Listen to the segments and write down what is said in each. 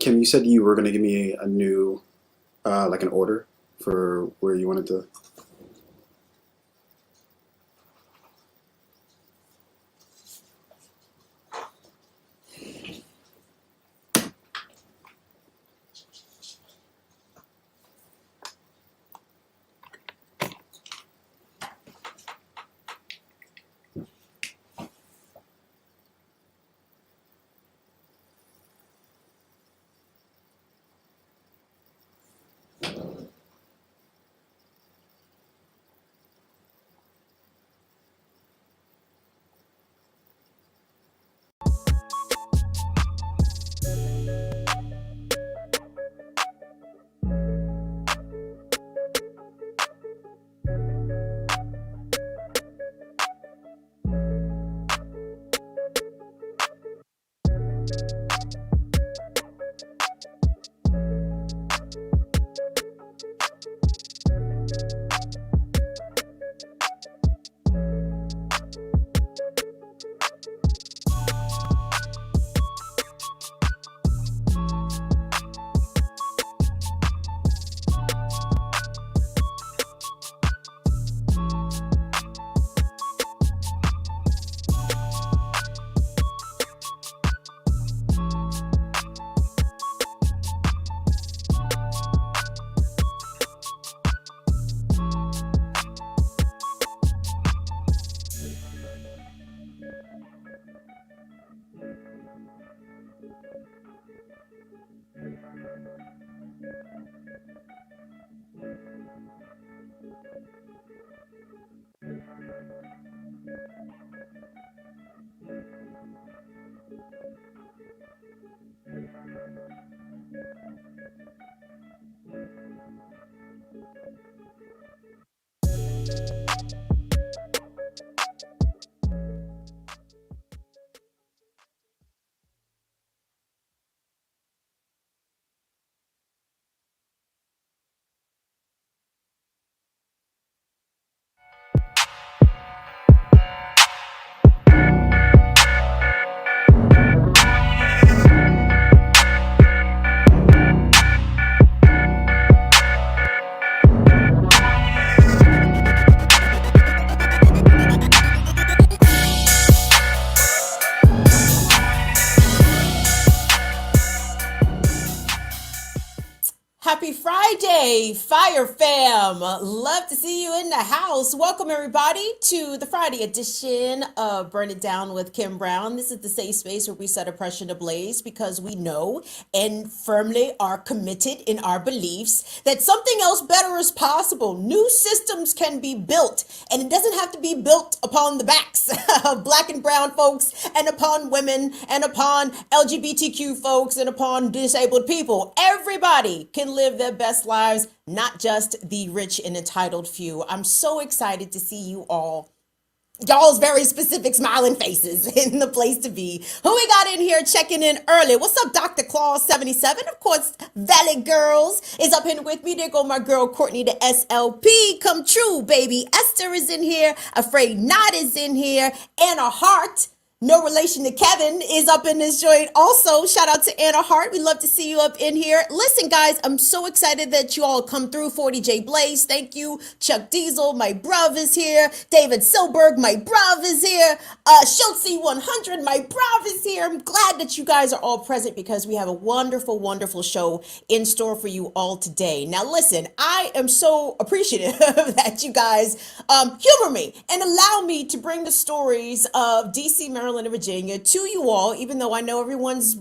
Kim, you said you were going to give me a new, like an order for where you wanted to. Happy Friday, Fire Fam. Love to see you in the house. Welcome, everybody, to the Friday edition of Burn It Down with Kim Brown. This is the safe space where we set oppression ablaze because we know and firmly are committed in our beliefs that something else better is possible. New systems can be built, and it doesn't have to be built upon the backs of black and brown folks and upon women and upon LGBTQ folks and upon disabled people. Everybody can live their best lives, not just the rich and entitled few. I'm so excited to see you all. Y'all's very specific smiling faces in the place to be. Who we got in here checking in early? What's up, Dr. Claus 77? Of course, Valley Girls is up in with me. There go my girl Courtney, the SLP. Come true, baby. Esther is in here. Afraid Not is in here. Anna Hart, no relation to Kevin, is up in this joint also. Shout out to Anna Hart. We love to see you up in here. Listen, guys, I'm so excited that you all come through. 40J Blaze, thank you. Chuck Diesel, my bruv, is here. David Silberg, my bruv, is here. Schultze 100, my bruv, is here. I'm glad that you guys are all present because we have a wonderful, wonderful show in store for you all today. Now, listen, I am so appreciative that you guys humor me and allow me to bring the stories of DC, Maryland, and Virginia to you all, even though I know everyone's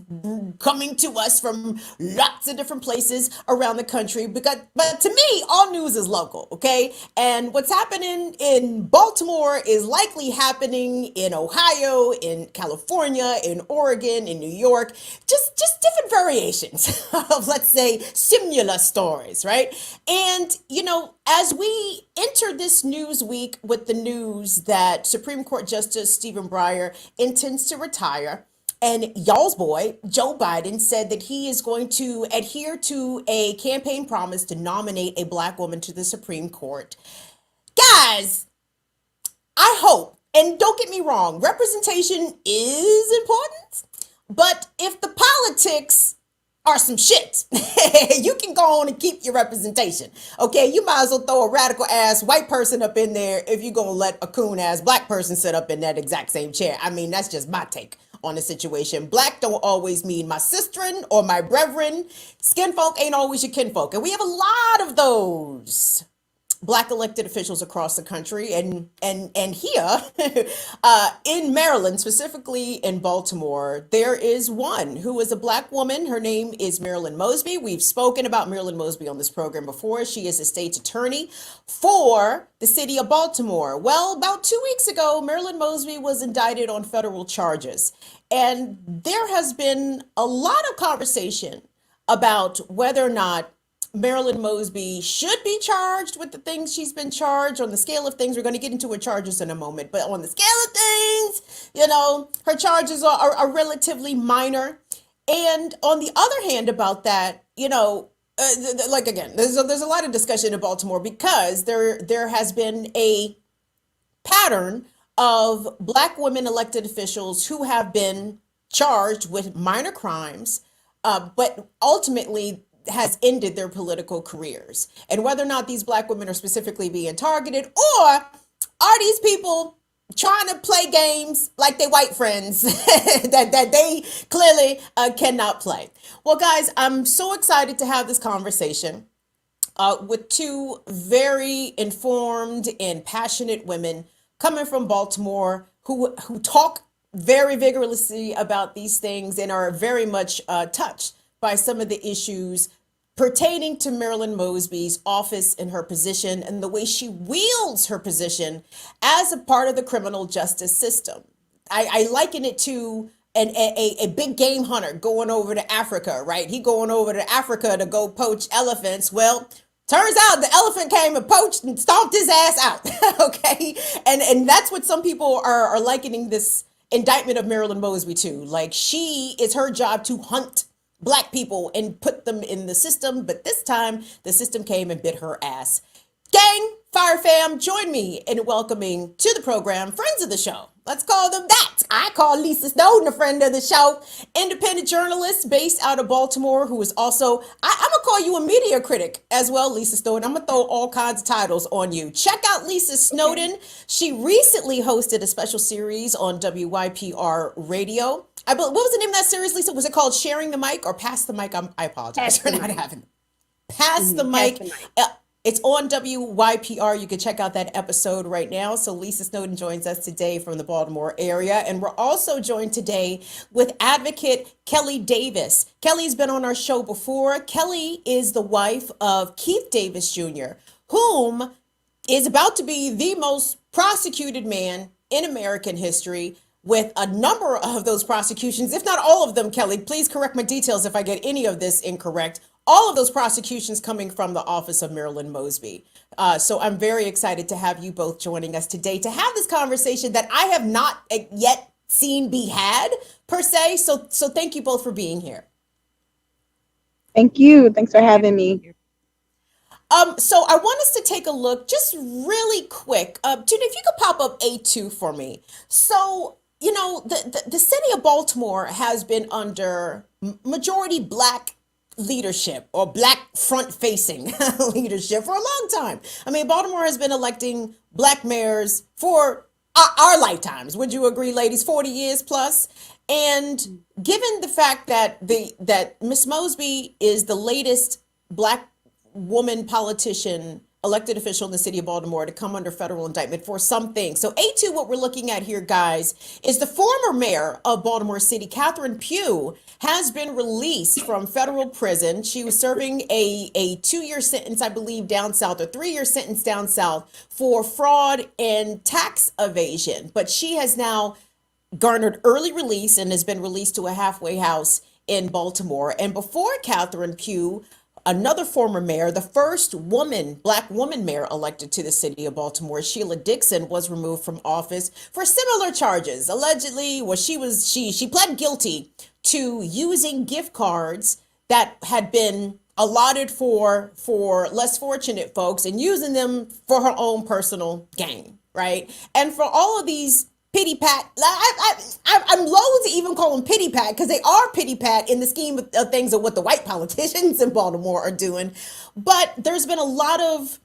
coming to us from lots of different places around the country. But to me, all news is local, okay? And what's happening in Baltimore is likely happening in Ohio, in California, in Oregon, in New York. Just different variations of, let's say, similar stories, right? And, as we enter this news week with the news that Supreme Court Justice Stephen Breyer intends to retire, and y'all's boy, Joe Biden, said that he is going to adhere to a campaign promise to nominate a black woman to the Supreme Court. Guys, I hope, and don't get me wrong, representation is important, but if the politics are some shit. You can go on and keep your representation. Okay, you might as well throw a radical ass white person up in there if you're gonna let a coon ass black person sit up in that exact same chair. I mean, that's just my take on the situation. Black don't always mean my sisterin or my brethren. Skin folk ain't always your kinfolk. And we have a lot of those black elected officials across the country and here in Maryland, specifically in Baltimore, there is one who is a black woman. Her name is Marilyn Mosby. We've spoken about Marilyn Mosby on this program before. She is a state's attorney for the city of Baltimore. Well, about 2 weeks ago, Marilyn Mosby was indicted on federal charges. And there has been a lot of conversation about whether or not Marilyn Mosby should be charged with the things she's been charged on the scale of things. We're going to get into her charges in a moment, but on the scale of things, her charges are relatively minor. And on the other hand, about that, like again, there's a lot of discussion in Baltimore because there has been a pattern of black women elected officials who have been charged with minor crimes, but ultimately has ended their political careers. And whether or not these black women are specifically being targeted, or are these people trying to play games like their white friends that they clearly cannot play. Well, guys, I'm so excited to have this conversation with two very informed and passionate women coming from Baltimore who talk very vigorously about these things and are very much touched by some of the issues pertaining to Marilyn Mosby's office and her position and the way she wields her position as a part of the criminal justice system. I liken it to a big game hunter going over to Africa, right? He going over to Africa to go poach elephants. Well, turns out the elephant came and poached and stomped his ass out. Okay. And that's what some people are likening this indictment of Marilyn Mosby to. Like, it's her job to hunt black people and put them in the system. But this time the system came and bit her ass. Gang, Fire Fam, join me in welcoming to the program friends of the show. Let's call them that. I call Lisa Snowden a friend of the show. Independent journalist based out of Baltimore, who is also, I'm going to call you a media critic as well, Lisa Snowden. I'm going to throw all kinds of titles on you. Check out Lisa Snowden. She recently hosted a special series on WYPR radio. What was the name of that series, Lisa? Was it called Sharing the Mic or Pass the Mic? I apologize for not having Pass the Mic. It's on WYPR. You can check out that episode right now. So Lisa Snowden joins us today from the Baltimore area. And we're also joined today with advocate Kelly Davis. Kelly's been on our show before. Kelly is the wife of Keith Davis Jr., whom is about to be the most prosecuted man in American history, with a number of those prosecutions, if not all of them, Kelly, please correct my details if I get any of this incorrect. All of those prosecutions coming from the office of Marilyn Mosby. So I'm very excited to have you both joining us today to have this conversation that I have not yet seen be had per se. So thank you both for being here. Thank you. Thanks for having me. So I want us to take a look just really quick. Tuna, if you could pop up A2 for me. So, the city of Baltimore has been under majority black leadership or black front facing leadership for a long time. I mean, Baltimore has been electing black mayors for our lifetimes. Would you agree, ladies? 40 years plus. And given the fact that Miss Mosby is the latest black woman politician, elected official in the city of Baltimore, to come under federal indictment for something. So A2, what we're looking at here, guys, is the former mayor of Baltimore City, Catherine Pugh, has been released from federal prison. She was serving a 2-year sentence, I believe, down south, or 3-year sentence down south for fraud and tax evasion. But she has now garnered early release and has been released to a halfway house in Baltimore. And before Catherine Pugh, another former mayor, the first black woman mayor elected to the city of Baltimore, Sheila Dixon, was removed from office for similar charges. Allegedly, she pled guilty to using gift cards that had been allotted for less fortunate folks and using them for her own personal gain, right? And for all of these pity pat, I'm loath to even call them pity pat because they are pity pat in the scheme of things of what the white politicians in Baltimore are doing. But there's been a lot of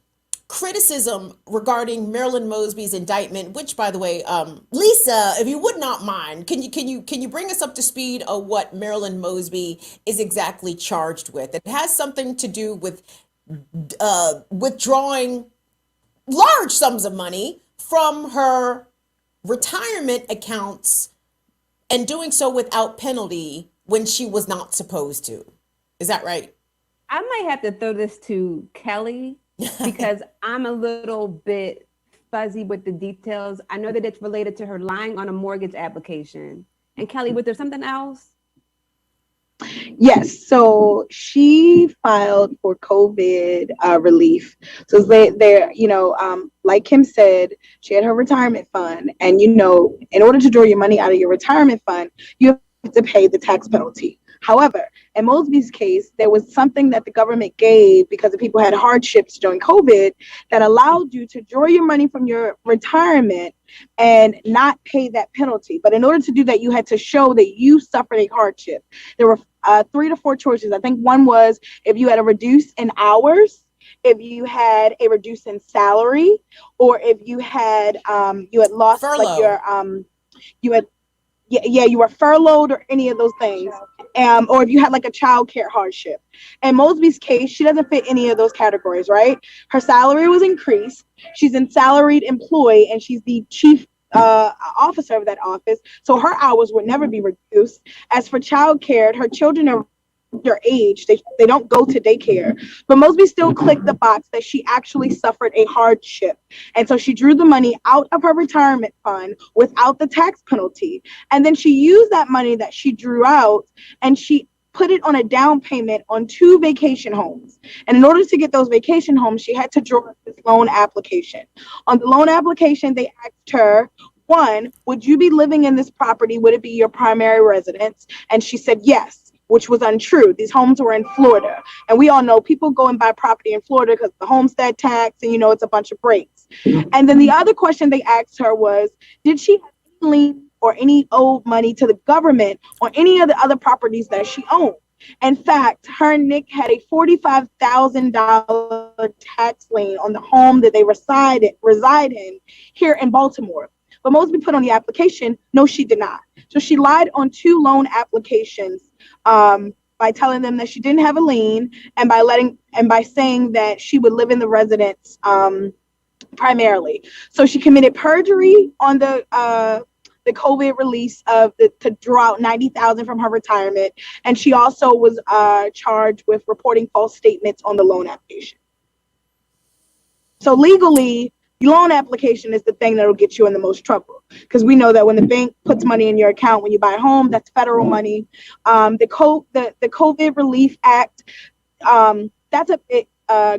criticism regarding Marilyn Mosby's indictment, which, by the way, Lisa, if you would not mind, can you bring us up to speed of what Marilyn Mosby is exactly charged with? It has something to do with withdrawing large sums of money from her retirement accounts and doing so without penalty when she was not supposed to. Is that right? I might have to throw this to Kelly because I'm a little bit fuzzy with the details. I know that it's related to her lying on a mortgage application. And Kelly, was there something else? Yes, so she filed for COVID relief. So they're, like Kim said, she had her retirement fund. And, in order to draw your money out of your retirement fund, you have to pay the tax penalty. However, in Mosby's case, there was something that the government gave because the people had hardships during COVID that allowed you to draw your money from your retirement and not pay that penalty. But in order to do that, you had to show that you suffered a hardship. There were 3 to 4 choices. I think one was if you had a reduce in hours, if you had a reduce in salary, or if you had lost furlough. Like you were furloughed or any of those things. Or if you had like a child care hardship. In Mosby's case, she doesn't fit any of those categories, right? Her salary was increased. She's in salaried employee and she's the chief officer of that office. So her hours would never be reduced. As for child care, her children are their age. They don't go to daycare. But Mosby still clicked the box that she actually suffered a hardship. And so she drew the money out of her retirement fund without the tax penalty. And then she used that money that she drew out and she put it on a down payment on 2 vacation homes. And in order to get those vacation homes, she had to draw this loan application. On the loan application, they asked her, 1, would you be living in this property? Would it be your primary residence? And she said yes, which was untrue. These homes were in Florida. And we all know people go and buy property in Florida because the homestead tax and, it's a bunch of breaks. And then the other question they asked her was, did she have any lien or any owed money to the government on any of the other properties that she owned? In fact, her and Nick had a $45,000 tax lien on the home that they reside in here in Baltimore. But Mosby put on the application, no, she did not. So she lied on 2 loan applications by telling them that she didn't have a lien and by saying that she would live in the residence primarily. So she committed perjury on the COVID release to draw out $90,000 from her retirement, and she also was charged with reporting false statements on the loan application. So legally, the loan application is the thing that will get you in the most trouble, because we know that when the bank puts money in your account when you buy a home, that's federal money. The COVID Relief Act, that's a bit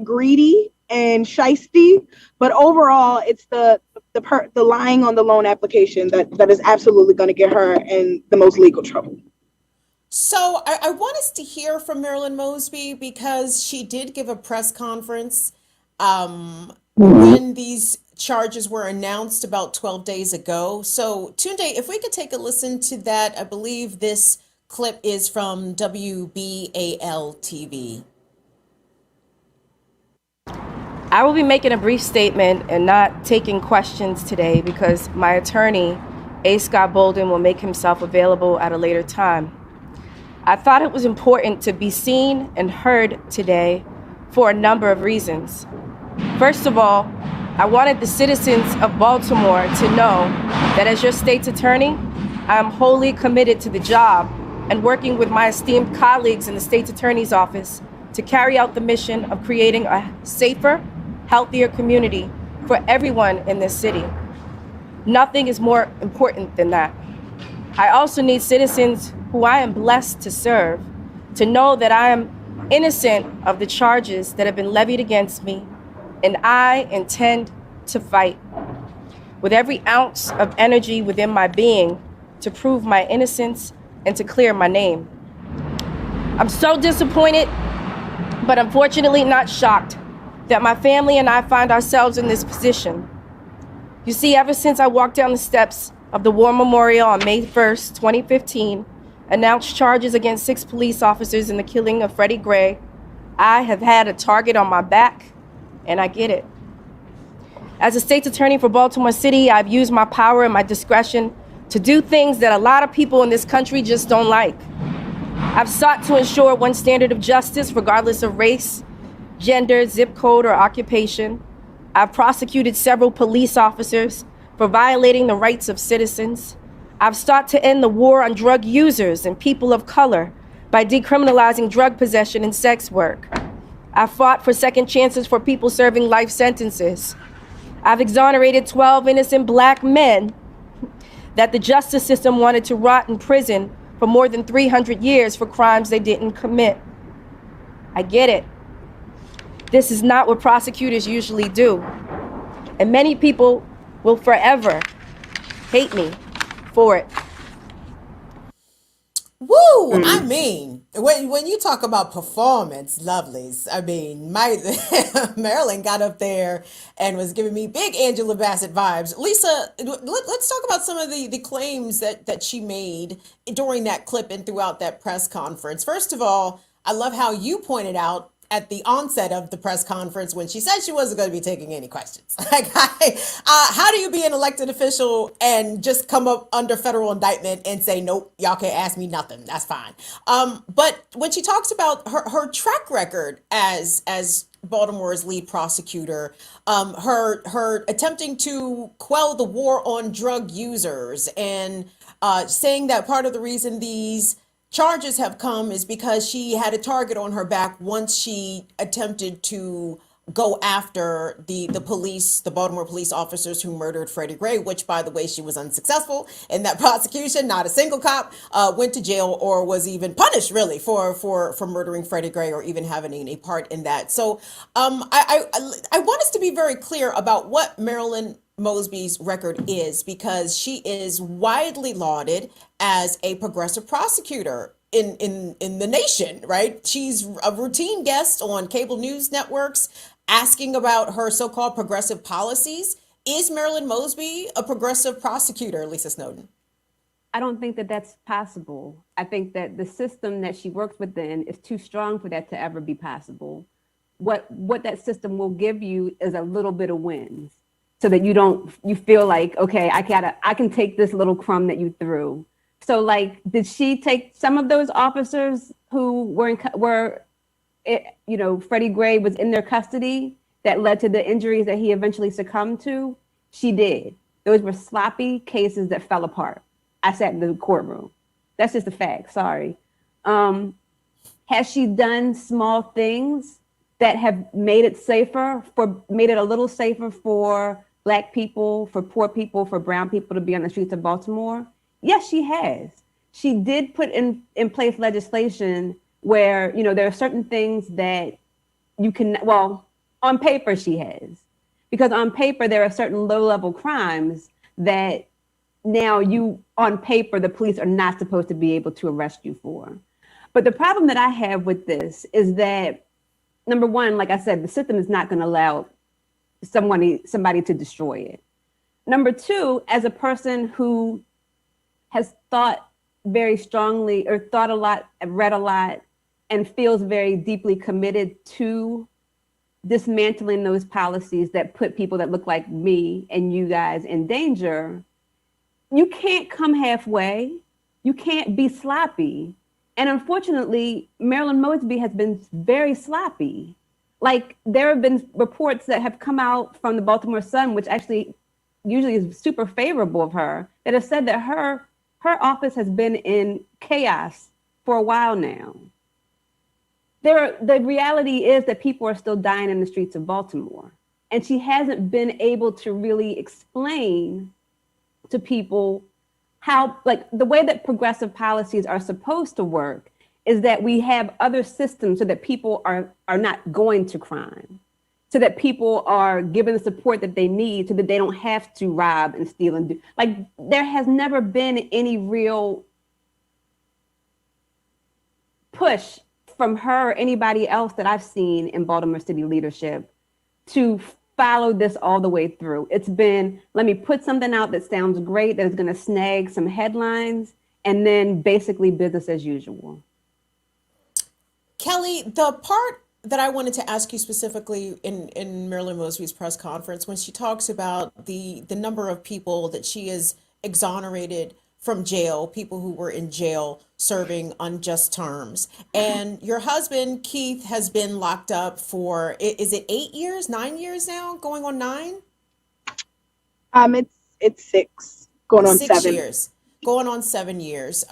greedy and shisty, but overall, it's the lying on the loan application that is absolutely going to get her in the most legal trouble. So I want us to hear from Marilyn Mosby because she did give a press conference when these charges were announced about 12 days ago. So Tunde, if we could take a listen to that. I believe this clip is from WBAL TV. I will be making a brief statement and not taking questions today because my attorney, A. Scott Bolden, will make himself available at a later time. I thought it was important to be seen and heard today for a number of reasons. First of all, I wanted the citizens of Baltimore to know that as your state's attorney, I am wholly committed to the job and working with my esteemed colleagues in the state's attorney's office to carry out the mission of creating a safer, healthier community for everyone in this city. Nothing is more important than that. I also need citizens who I am blessed to serve to know that I am innocent of the charges that have been levied against me, and I intend to fight with every ounce of energy within my being to prove my innocence and to clear my name. I'm so disappointed, but unfortunately not shocked, that my family and I find ourselves in this position. You see, ever since I walked down the steps of the War Memorial on May 1st, 2015, announced charges against 6 police officers in the killing of Freddie Gray, I have had a target on my back, and I get it. As a state's attorney for Baltimore City, I've used my power and my discretion to do things that a lot of people in this country just don't like. I've sought to ensure one standard of justice regardless of race, gender, zip code, or occupation. I've prosecuted several police officers for violating the rights of citizens. I've sought to end the war on drug users and people of color by decriminalizing drug possession and sex work. I've fought for second chances for people serving life sentences. I've exonerated 12 innocent Black men that the justice system wanted to rot in prison for more than 300 years for crimes they didn't commit. I get it. This is not what prosecutors usually do. And many people will forever hate me for it. Woo! I mean, when you talk about performance, lovelies, I mean, my Marilyn got up there and was giving me big Angela Bassett vibes. Lisa, let's talk about some of the claims that she made during that clip and throughout that press conference. First of all, I love how you pointed out at the onset of the press conference when she said she wasn't going to be taking any questions. Like, how do you be an elected official and just come up under federal indictment and say, nope, y'all can't ask me nothing. That's fine. But when she talks about her track record as Baltimore's lead prosecutor, her attempting to quell the war on drug users and saying that part of the reason these charges have come is because she had a target on her back once she attempted to go after the police, the Baltimore police officers who murdered Freddie Gray, which, by the way, she was unsuccessful in that prosecution. Not a single cop went to jail or was even punished, really, for murdering Freddie Gray or even having any part in that. So I want us to be very clear about what Marilyn Mosby's record is, because she is widely lauded as a progressive prosecutor in the nation, right? She's a routine guest on cable news networks asking about her so-called progressive policies. Is Marilyn Mosby a progressive prosecutor, Lisa Snowden? I don't think that that's possible. I think that the system that she works within is too strong for that to ever be possible. What that system will give you is a little bit of wins, so that you feel like, okay, I can take this little crumb that you threw. So, like, did she take some of those officers who Freddie Gray was in their custody that led to the injuries that he eventually succumbed to? She did. Those were sloppy cases that fell apart. I sat in the courtroom. That's just a fact. Sorry. Has she done small things that have made it a little safer for Black people, for poor people, for brown people to be on the streets of Baltimore? Yes, she has. She did put in place legislation where, there are certain things that you can, on paper she has. Because on paper, there are certain low-level crimes that now on paper, the police are not supposed to be able to arrest you for. But the problem that I have with this is that, number one, like I said, the system is not going to allow somebody to destroy it. Number two, as a person who has thought very strongly or thought a lot, read a lot, and feels very deeply committed to dismantling those policies that put people that look like me and you guys in danger, you can't come halfway. You can't be sloppy. And unfortunately, Marilyn Mosby has been very sloppy. Like, there have been reports that have come out from the Baltimore Sun, which actually usually is super favorable of her, that have said that her office has been in chaos for a while now. The reality is that people are still dying in the streets of Baltimore. And she hasn't been able to really explain to people how, like, the way that progressive policies are supposed to work is that we have other systems so that people are not going to crime, so that people are given the support that they need so that they don't have to rob and steal and do. Like, there has never been any real push from her or anybody else that I've seen in Baltimore City leadership to followed this all the way through. It's been, let me put something out that sounds great, that is going to snag some headlines, and then basically business as usual. Kelly, the part that I wanted to ask you specifically in Marilyn Mosby's press conference, when she talks about the number of people that she has exonerated from jail, people who were in jail serving unjust terms. And your husband, Keith, has been locked up for, is it 8 years, 9 years now, going on 9? It's 6, going on 6 7. years, going on 7 years,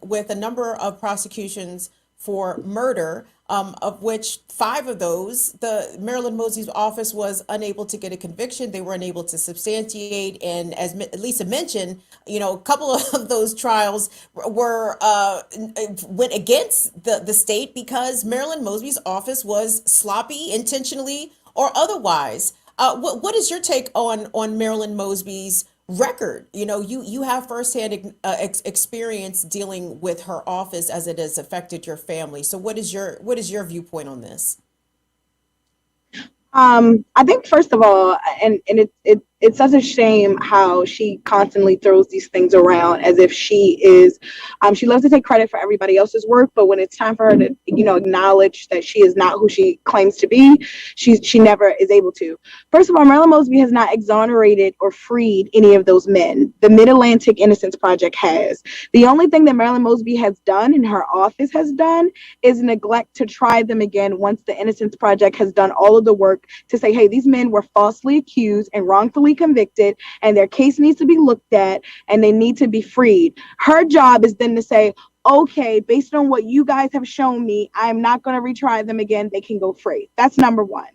with a number of prosecutions for murder, of which 5 of those, the Marilyn Mosby's office was unable to get a conviction. They were unable to substantiate. And as Lisa mentioned, a couple of those trials were went against the state because Marilyn Mosby's office was sloppy, intentionally or otherwise. What is your take on Marilyn Mosby's record? You have firsthand experience dealing with her office as it has affected your family. So what is your viewpoint on this? I think first of all, and it's such a shame how she constantly throws these things around as if she is, she loves to take credit for everybody else's work, but when it's time for her to, acknowledge that she is not who she claims to be, she never is able to. First of all, Marilyn Mosby has not exonerated or freed any of those men. The Mid-Atlantic Innocence Project has. The only thing that Marilyn Mosby has done and her office has done is neglect to try them again once the Innocence Project has done all of the work to say, hey, these men were falsely accused and wrongfully convicted, and their case needs to be looked at, and they need to be freed. Her job is then to say, okay, based on what you guys have shown me, I'm not going to retry them again. They can go free. That's number one.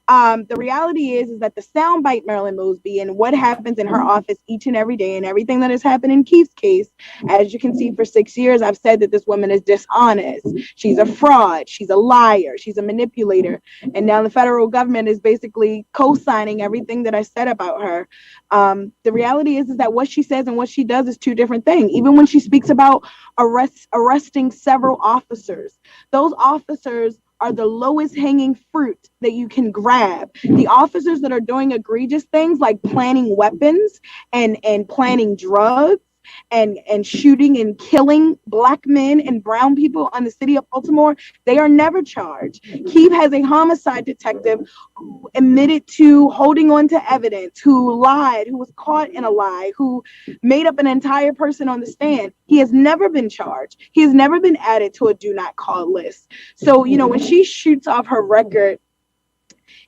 The reality is that the soundbite Marilyn Mosby and what happens in her office each and every day and everything that has happened in Keith's case, as you can see, for 6 years, I've said that this woman is dishonest. She's a fraud. She's a liar. She's a manipulator. And now the federal government is basically co-signing everything that I said about her. The reality is that what she says and what she does is 2 different things. Even when she speaks about arresting several officers, those officers are the lowest hanging fruit that you can grab. The officers that are doing egregious things like planting weapons and planting drugs and shooting and killing Black men and brown people on the city of Baltimore, they are never charged. Keith has a homicide detective who admitted to holding on to evidence, who lied, who was caught in a lie, who made up an entire person on the stand. He has never been charged. He has never been added to a do not call list. So, when she shoots off her record,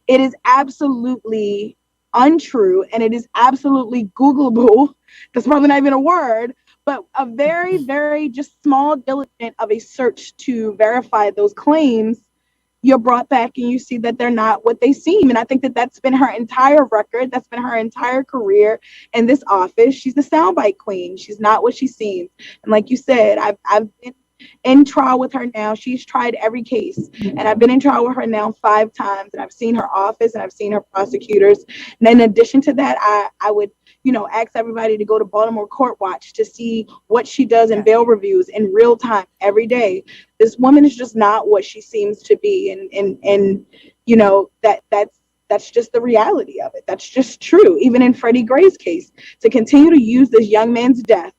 it is absolutely untrue, and it is absolutely Googleable. That's probably not even a word, but a very, very just small diligent of a search to verify those claims, you're brought back and you see that they're not what they seem. And I think that that's been her entire record. That's been her entire career in this office. She's the soundbite queen. She's not what she seems. And like you said, I've been in trial with her now. She's tried every case, and I've been in trial with her now 5 times, and I've seen her office and I've seen her prosecutors. And in addition to that, I would ask everybody to go to Baltimore Court Watch to see what she does in bail reviews in real time every day. This woman is just not what she seems to be, and that's just the reality of it. That's just true. Even in Freddie Gray's case, to continue to use this young man's death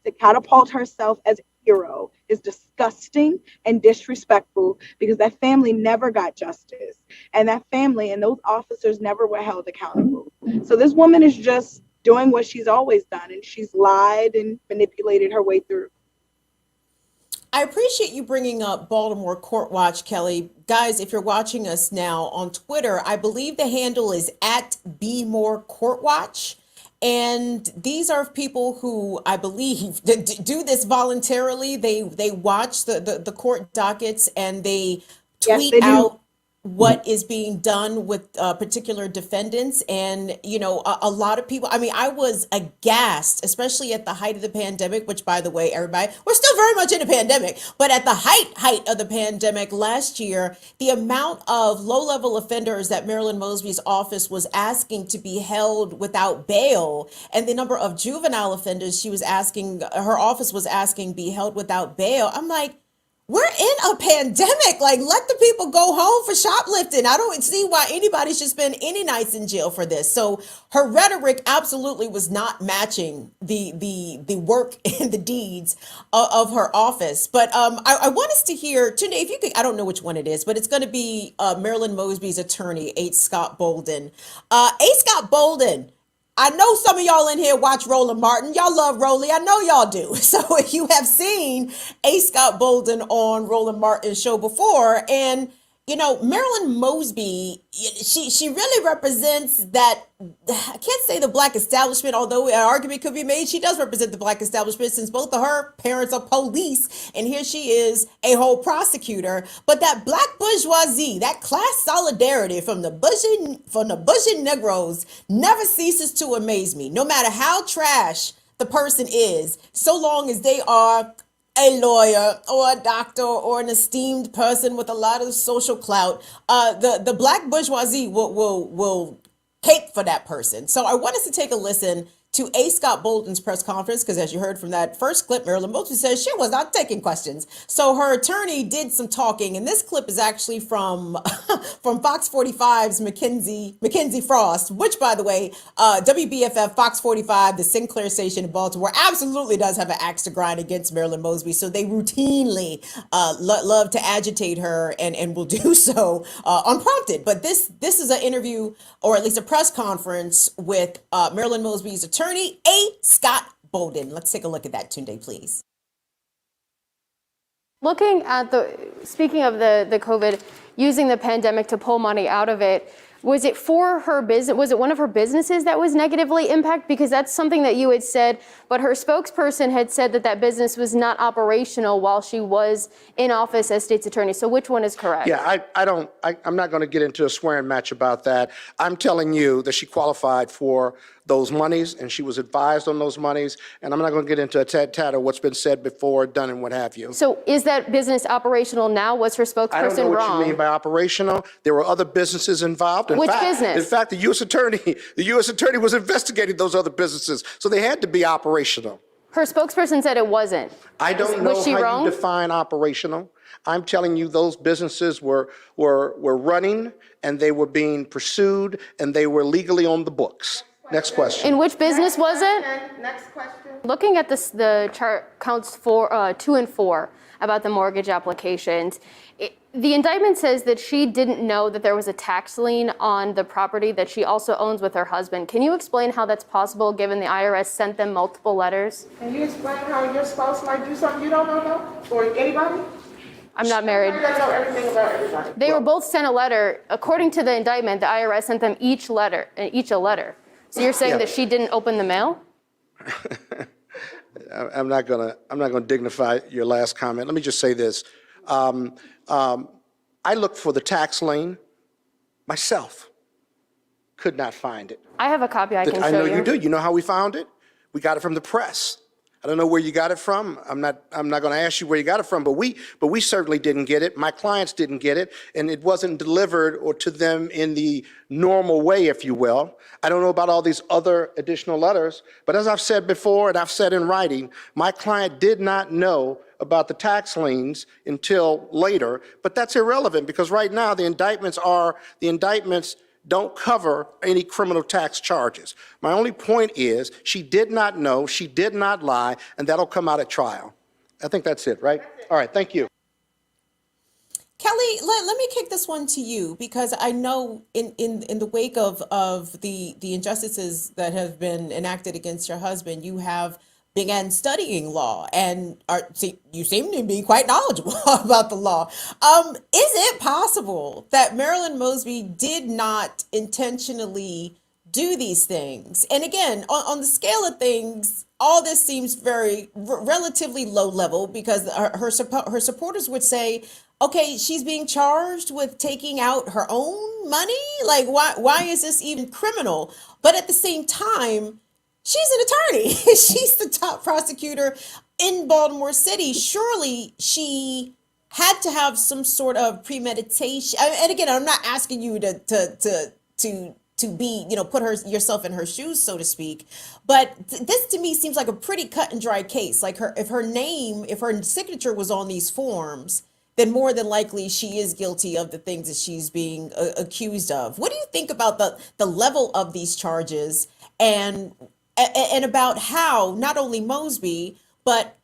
to catapult herself as a hero is disgusting and disrespectful, because that family never got justice, and that family and those officers never were held accountable. So this woman is just doing what she's always done, and she's lied and manipulated her way through. I appreciate you bringing up Baltimore Court Watch, Kelly. Guys, if you're watching us now on Twitter, I believe the handle is @BeMoreCourtWatch. Court Watch. And these are people who I believe do this voluntarily. They watch the court dockets and they tweet out what is being done with particular defendants. And, a lot of people, I was aghast, especially at the height of the pandemic, which, by the way, everybody, we're still very much in a pandemic, but at the height of the pandemic last year, the amount of low-level offenders that Marilyn Mosby's office was asking to be held without bail, and the number of juvenile offenders her office was asking be held without bail. I'm like, we're in a pandemic. Like, let the people go home for shoplifting. I don't see why anybody should spend any nights in jail for this. So her rhetoric absolutely was not matching the work and the deeds of her office. But I want us to hear, Tunde, if you could, I don't know which one it is, but it's going to be Marilyn Mosby's attorney, H. Scott Bolden. H. Scott Bolden, I know some of y'all in here watch Roland Martin. Y'all love Rolly. I know y'all do. So you have seen A. Scott Bolden on Roland Martin's show before. And, you know, Marilyn Mosby, she really represents that, I can't say the black establishment, although an argument could be made. She does represent the black establishment since both of her parents are police. And here she is, a whole prosecutor. But that black bourgeoisie, that class solidarity from the Bushy Negroes never ceases to amaze me. No matter how trash the person is, so long as they are a lawyer or a doctor or an esteemed person with a lot of social clout, the black bourgeoisie will cape for that person. So I want us to take a listen to A. Scott Bolden's press conference, because as you heard from that first clip, Marilyn Mosby says she was not taking questions. So her attorney did some talking, and this clip is actually from from Fox 45's Mackenzie Frost, which, by the way, WBFF Fox 45, the Sinclair station in Baltimore, absolutely does have an axe to grind against Marilyn Mosby. So they routinely love to agitate her and will do so unprompted. But this is an interview, or at least a press conference, with Marilyn Mosby's attorney, A. Scott Bolden. Let's take a look at that, Tunde, please. Looking at speaking of the COVID, using the pandemic to pull money out of it, was it for her business? Was it one of her businesses that was negatively impacted? Because that's something that you had said, but her spokesperson had said that business was not operational while she was in office as state's attorney. So which one is correct? Yeah, I'm not going to get into a swearing match about that. I'm telling you that she qualified for those monies and she was advised on those monies. And I'm not going to get into a tat of what's been said before, done, and what have you. So is that business operational now? Was her spokesperson wrong? I don't know what you mean by operational. There were other businesses involved. Which business? In fact, the U.S. attorney was investigating those other businesses, so they had to be operational. Her spokesperson said it wasn't. I don't know how wrong? you define operational. I'm telling you those businesses were running and they were being pursued and they were legally on the books. Next question. In which business was it? Next question. Looking at the chart counts 2 and 4 about the mortgage applications, the indictment says that she didn't know that there was a tax lien on the property that she also owns with her husband. Can you explain how that's possible given the IRS sent them multiple letters? Can you explain how your spouse might do something you don't know? Or anybody? I'm not married. I don't know everything about everybody. They were both sent a letter. According to the indictment, the IRS sent them each a letter. So you're saying that she didn't open the mail? I'm not gonna dignify your last comment. Let me just say this. I looked for the tax lien myself. Could not find it. I have a copy I can show you. I know you do. You know how we found it? We got it from the press. I don't know where you got it from. I'm not going to ask you where you got it from, but we certainly didn't get it. My clients didn't get it, and it wasn't delivered or to them in the normal way, if you will. I don't know about all these other additional letters, but as I've said before, and I've said in writing, my client did not know about the tax liens until later, but that's irrelevant because right now the indictments don't cover any criminal tax charges. My only point is she did not know, she did not lie, and that'll come out at trial. I think that's it, right? All right, thank you. Kelly, let me kick this one to you because I know in the wake of the injustices that have been enacted against your husband, you have began studying law and you seem to be quite knowledgeable about the law. Is it possible that Marilyn Mosby did not intentionally do these things? And again, on the scale of things, all this seems very relatively low level because her supporters would say, okay, she's being charged with taking out her own money. Like, why is this even criminal? But at the same time, she's an attorney. She's the top prosecutor in Baltimore City. Surely she had to have some sort of premeditation. And again, I'm not asking you to to be, put yourself in her shoes, so to speak. But this to me seems like a pretty cut and dry case. Like if her signature was on these forms, then more than likely she is guilty of the things that she's being accused of. What do you think about the level of these charges and about how not only Mosby, but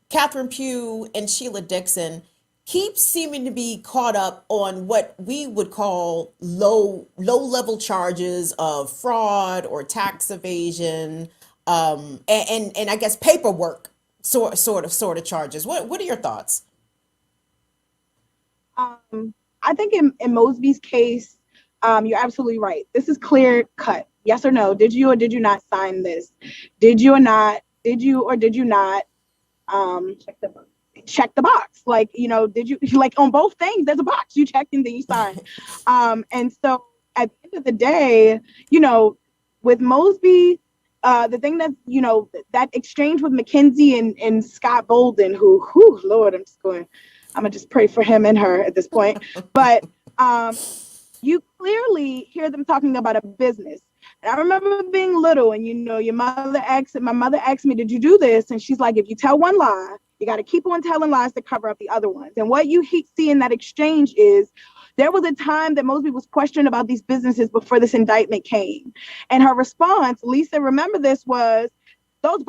Catherine Pugh and Sheila Dixon keep seeming to be caught up on what we would call low level charges of fraud or tax evasion, and I guess paperwork sort of charges. What are your thoughts? I think in Mosby's case, you're absolutely right. This is clear cut. Yes or no? Did you or did you not sign this? Did you or not? Did you or did you not? Check the box. Like, did you, like, on both things, there's a box you check and then you sign. And so at the end of the day, with Mosby, the thing that, that exchange with McKinsey and Scott Bolden, who, Lord, I'm gonna just pray for him and her at this point. But you clearly hear them talking about a business. And I remember being little and, my mother asked me, did you do this? And she's like, if you tell one lie, you got to keep on telling lies to cover up the other ones. And what you see in that exchange is there was a time that Mosby was questioned about these businesses before this indictment came. And her response, Lisa, remember this, was those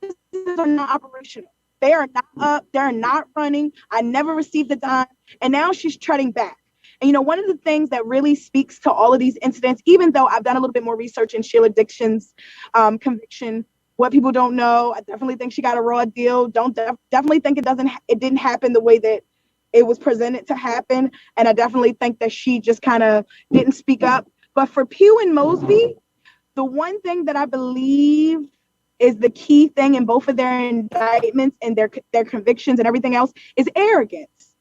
businesses are not operational. They are not up. They're not running. I never received a dime. And now she's treading back. And, one of the things that really speaks to all of these incidents, even though I've done a little bit more research in Sheila Dixon's conviction, what people don't know, I definitely think she got a raw deal. Definitely think it didn't happen the way that it was presented to happen. And I definitely think that she just kind of didn't speak up. But for Pugh and Mosby, the one thing that I believe is the key thing in both of their indictments and their convictions and everything else is arrogance.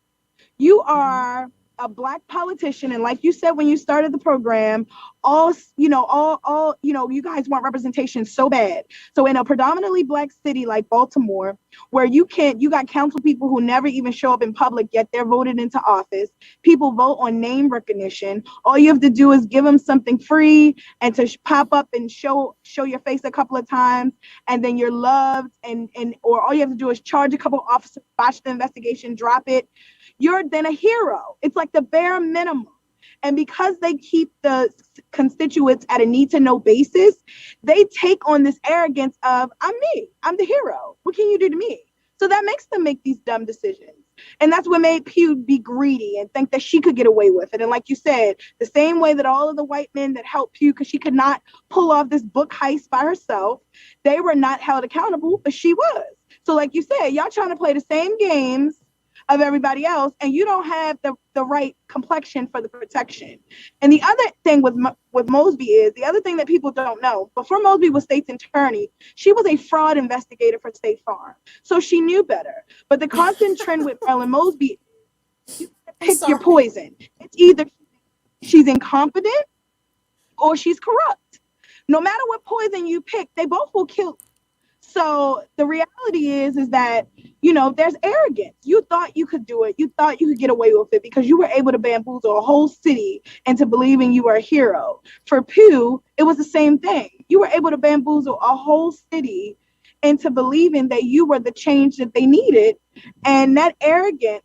You are a Black politician, and like you said when you started the program, you guys want representation so bad. So in a predominantly Black city like Baltimore, where you got council people who never even show up in public, yet they're voted into office. People vote on name recognition. All you have to do is give them something free and to pop up and show your face a couple of times, and then you're loved, or all you have to do is charge a couple of officers, botch the investigation, drop it. You're then a hero. It's like the bare minimum. And because they keep the constituents at a need-to-know basis, they take on this arrogance of, I'm me. I'm the hero. What can you do to me? So that makes them make these dumb decisions. And that's what made Pugh be greedy and think that she could get away with it. And like you said, the same way that all of the white men that helped Pugh, because she could not pull off this book heist by herself, they were not held accountable, but she was. So like you said, y'all trying to play the same games of everybody else, and you don't have the right complexion for the protection. And the other thing with Mosby is, the other thing that people don't know, before Mosby was state's attorney, she was a fraud investigator for State Farm. So she knew better. But the constant trend with Marilyn Mosby, you pick your poison. It's either she's incompetent or she's corrupt. No matter what poison you pick, they both will kill. So the reality is that, there's arrogance. You thought you could do it. You thought you could get away with it because you were able to bamboozle a whole city into believing you were a hero. For Pugh, it was the same thing. You were able to bamboozle a whole city into believing that you were the change that they needed. And that arrogance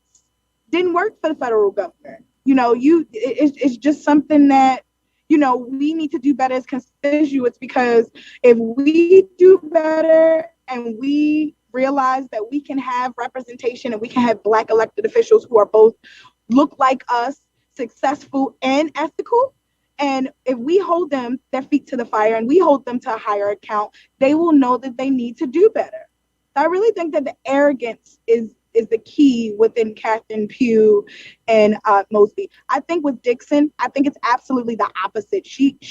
didn't work for the federal government. It's just something that, we need to do better as constituents, because if we do better and we realize that we can have representation and we can have Black elected officials who are both look like us, successful and ethical, and if we hold them their feet to the fire and we hold them to a higher account, they will know that they need to do better. So I really think that the arrogance is the key within Catherine Pugh and Mosby. I think with Dixon, I think it's absolutely the opposite. She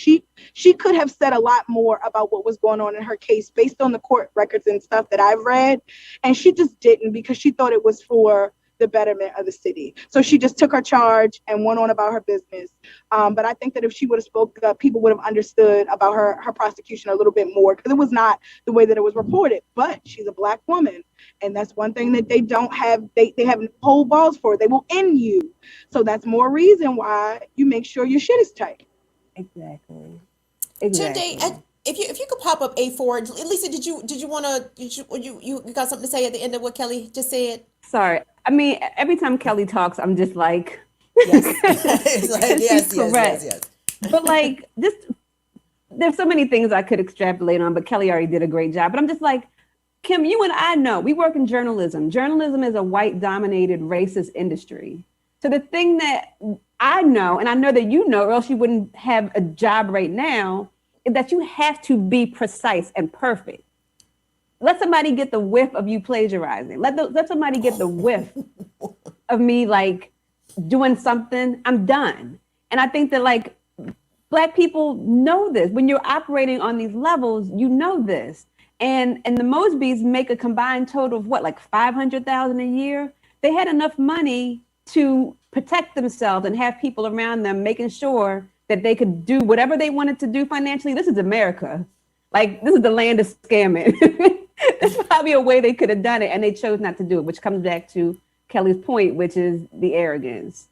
could have said a lot more about what was going on in her case based on the court records and stuff that I've read, and she just didn't, because she thought it was for the betterment of the city. So she just took her charge and went on about her business. But I think that if she would have spoken up, people would have understood about her prosecution a little bit more, because it was not the way that it was reported. But she's a Black woman, and that's one thing that they don't have. They have whole balls for. They will end you. So that's more reason why you make sure your shit is tight. Exactly. Tunde, if you could pop up A4, Lisa, did you got something to say at the end of what Kelly just said? Sorry. I mean, every time Kelly talks, I'm just like, Yes. It's like, yes. But like, just there's so many things I could extrapolate on, but Kelly already did a great job. But I'm just like, Kim, you and I know we work in journalism. Journalism is a white-dominated, racist industry. So the thing that I know, and I know that you know, or else you wouldn't have a job right now, is that you have to be precise and perfect. Let somebody get the whiff of you plagiarizing. Let somebody get the whiff of me like doing something. I'm done. And I think that like Black people know this. When you're operating on these levels, you know this. And the Mosbys make a combined total of what, like $500,000 a year? They had enough money to protect themselves and have people around them making sure that they could do whatever they wanted to do financially. This is America. Like, this is the land of scamming. There's probably a way they could have done it, and they chose not to do it, which comes back to Kelly's point, which is the arrogance.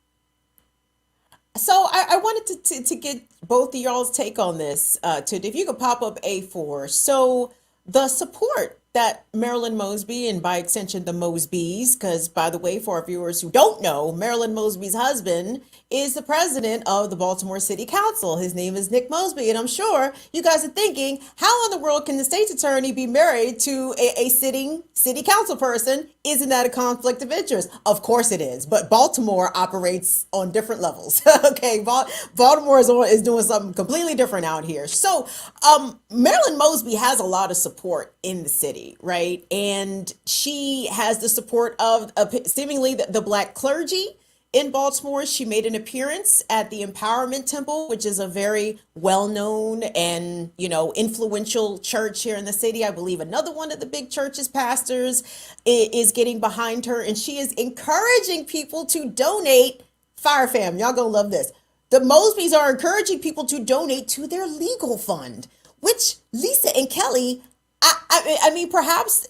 So I wanted to get both of y'all's take on this. If you could pop up A4. So the support that Marilyn Mosby, and by extension the Mosbys, because by the way, for our viewers who don't know, Marilyn Mosby's husband is the president of the Baltimore City Council. His name is Nick Mosby, and I'm sure you guys are thinking, how in the world can the state's attorney be married to a sitting city council person? Isn't that a conflict of interest? Of course it is, but Baltimore operates on different levels. Okay, Baltimore is doing something completely different out here. So Marilyn Mosby has a lot of support in the city, right? And she has the support of seemingly the Black clergy in Baltimore. She made an appearance at the Empowerment Temple, which is a very well-known and, influential church here in the city. I believe another one of the big church's pastors is getting behind her, and she is encouraging people to donate. Fire fam, y'all gonna love this. The Mosbys are encouraging people to donate to their legal fund, which Lisa and Kelly, I mean, perhaps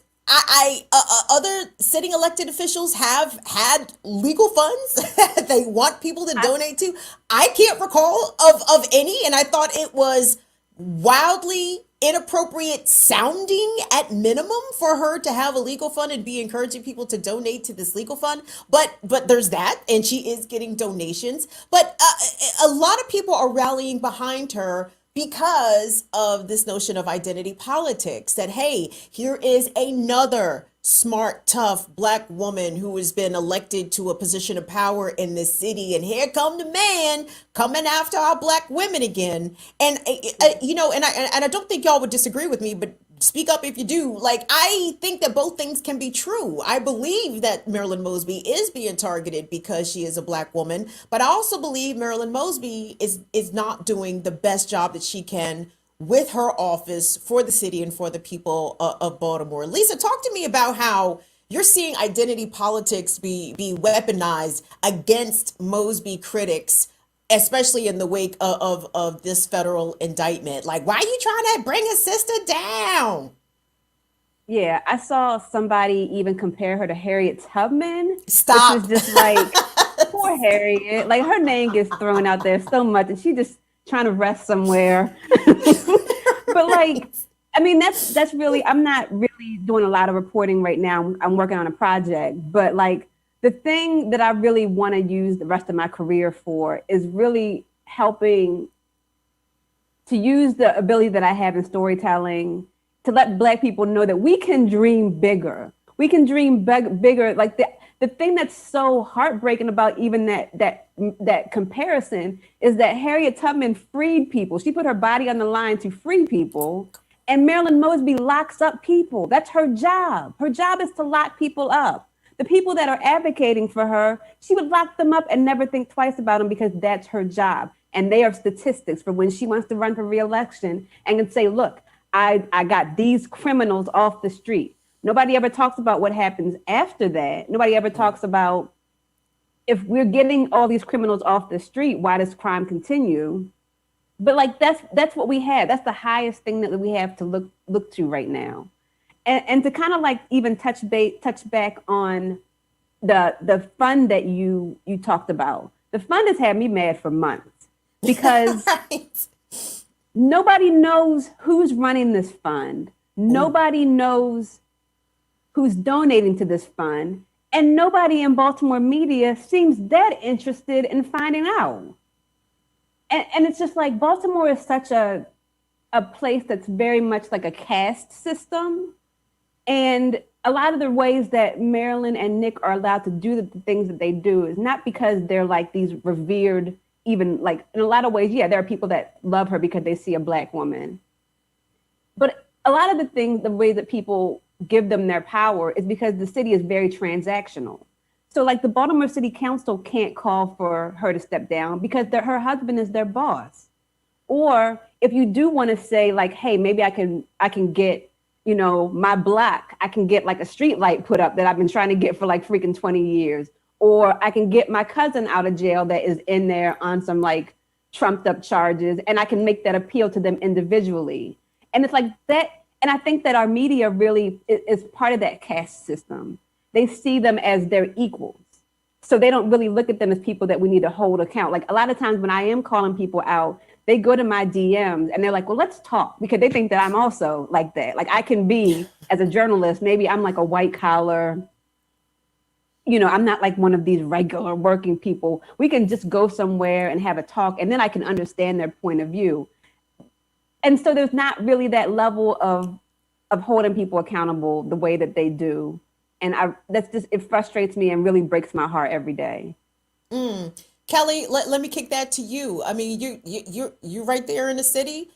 other sitting elected officials have had legal funds that they want people to donate to. I can't recall of any, and I thought it was wildly inappropriate sounding at minimum for her to have a legal fund and be encouraging people to donate to this legal fund. But there's that, and she is getting donations. But a lot of people are rallying behind her because of this notion of identity politics, that, hey, here is another smart, tough Black woman who has been elected to a position of power in this city. And here come the man coming after our Black women again. And, and I don't think y'all would disagree with me, but speak up if you do. Like, I think that both things can be true. I believe that Marilyn Mosby is being targeted because she is a Black woman, but I also believe Marilyn Mosby is not doing the best job that she can with her office for the city and for the people of Baltimore. Lisa, talk to me about how you're seeing identity politics be weaponized against Mosby critics, especially in the wake of this federal indictment. Like, why are you trying to bring a sister down? Yeah, I saw somebody even compare her to Harriet Tubman. Stop. Which is just like, poor Harriet. Like, her name gets thrown out there so much, and she just trying to rest somewhere. But like, I mean, that's really, I'm not really doing a lot of reporting right now. I'm working on a project, but like, the thing that I really want to use the rest of my career for is really helping to use the ability that I have in storytelling to let Black people know that we can dream bigger. We can dream bigger. Like the thing that's so heartbreaking about even that comparison is that Harriet Tubman freed people. She put her body on the line to free people. And Marilyn Mosby locks up people. That's her job. Her job is to lock people up. The people that are advocating for her, she would lock them up and never think twice about them because that's her job. And they are statistics for when she wants to run for re-election and can say, look, I got these criminals off the street. Nobody ever talks about what happens after that. Nobody ever talks about, if we're getting all these criminals off the street, why does crime continue? But like that's what we have. That's the highest thing that we have to look to right now. And to kind of like even touch back on the fund that you talked about. The fund has had me mad for months because Right. nobody knows who's running this fund. Nobody knows who's donating to this fund. And nobody in Baltimore media seems that interested in finding out. And it's just like Baltimore is such a place that's very much like a caste system. And a lot of the ways that Marilyn and Nick are allowed to do the things that they do is not because they're like these revered, even like in a lot of ways, yeah, there are people that love her because they see a Black woman. But a lot of the things, the way that people give them their power is because the city is very transactional. So like the Baltimore City Council can't call for her to step down because her husband is their boss. Or if you do want to say like, hey, maybe I can get, you know, my block, I can get like a street light put up that I've been trying to get for like freaking 20 years. Or I can get my cousin out of jail that is in there on some like trumped up charges, and I can make that appeal to them individually. And it's like that. And I think that our media really is part of that caste system. They see them as their equals. So they don't really look at them as people that we need to hold account. Like a lot of times when I am calling people out, they go to my DMs and they're like, well, let's talk, because they think that I'm also like that. Like I can be, as a journalist, maybe I'm like a white collar, you know, I'm not like one of these regular working people. We can just go somewhere and have a talk, and then I can understand their point of view. And so there's not really that level of holding people accountable the way that they do. And it frustrates me and really breaks my heart every day. Kelly, let me kick that to you. I mean, you're right there in the city.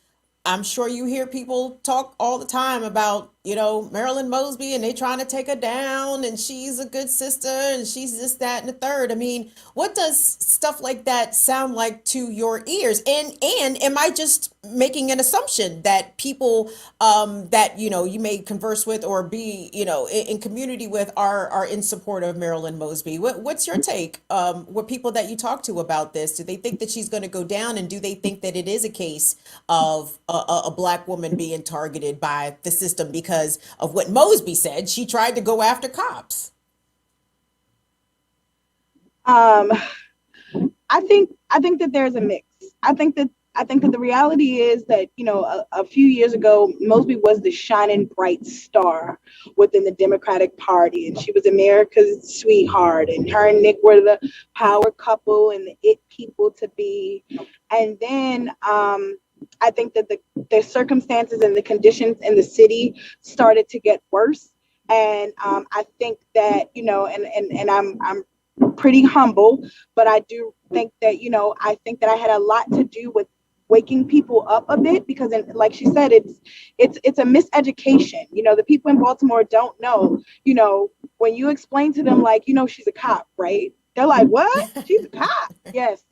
I'm sure you hear people talk all the time about, you know, Marilyn Mosby, and they trying to take her down, and she's a good sister, and she's this, that, and the third. I mean, what does stuff like that sound like to your ears? And am I just making an assumption that people that, you know, you may converse with or be, you know, in community with are in support of Marilyn Mosby? What's your take? What people that you talk to about this, do they think that she's going to go down, and do they think that it is a case of a Black woman being targeted by the system because of what Mosby said? She tried to go after cops. I think that there's a mix. I think that the reality is that, you know, a few years ago, Mosby was the shining bright star within the Democratic Party, and she was America's sweetheart, and her and Nick were the power couple and the it people to be. And then I think that the circumstances and the conditions in the city started to get worse. And I think that, you know, and I'm pretty humble, but I do think that, you know, I think that I had a lot to do with waking people up a bit, because like she said, it's a miseducation. You know, the people in Baltimore don't know, you know, when you explain to them, like, you know, she's a cop, right? They're like, what? She's a cop? Yes.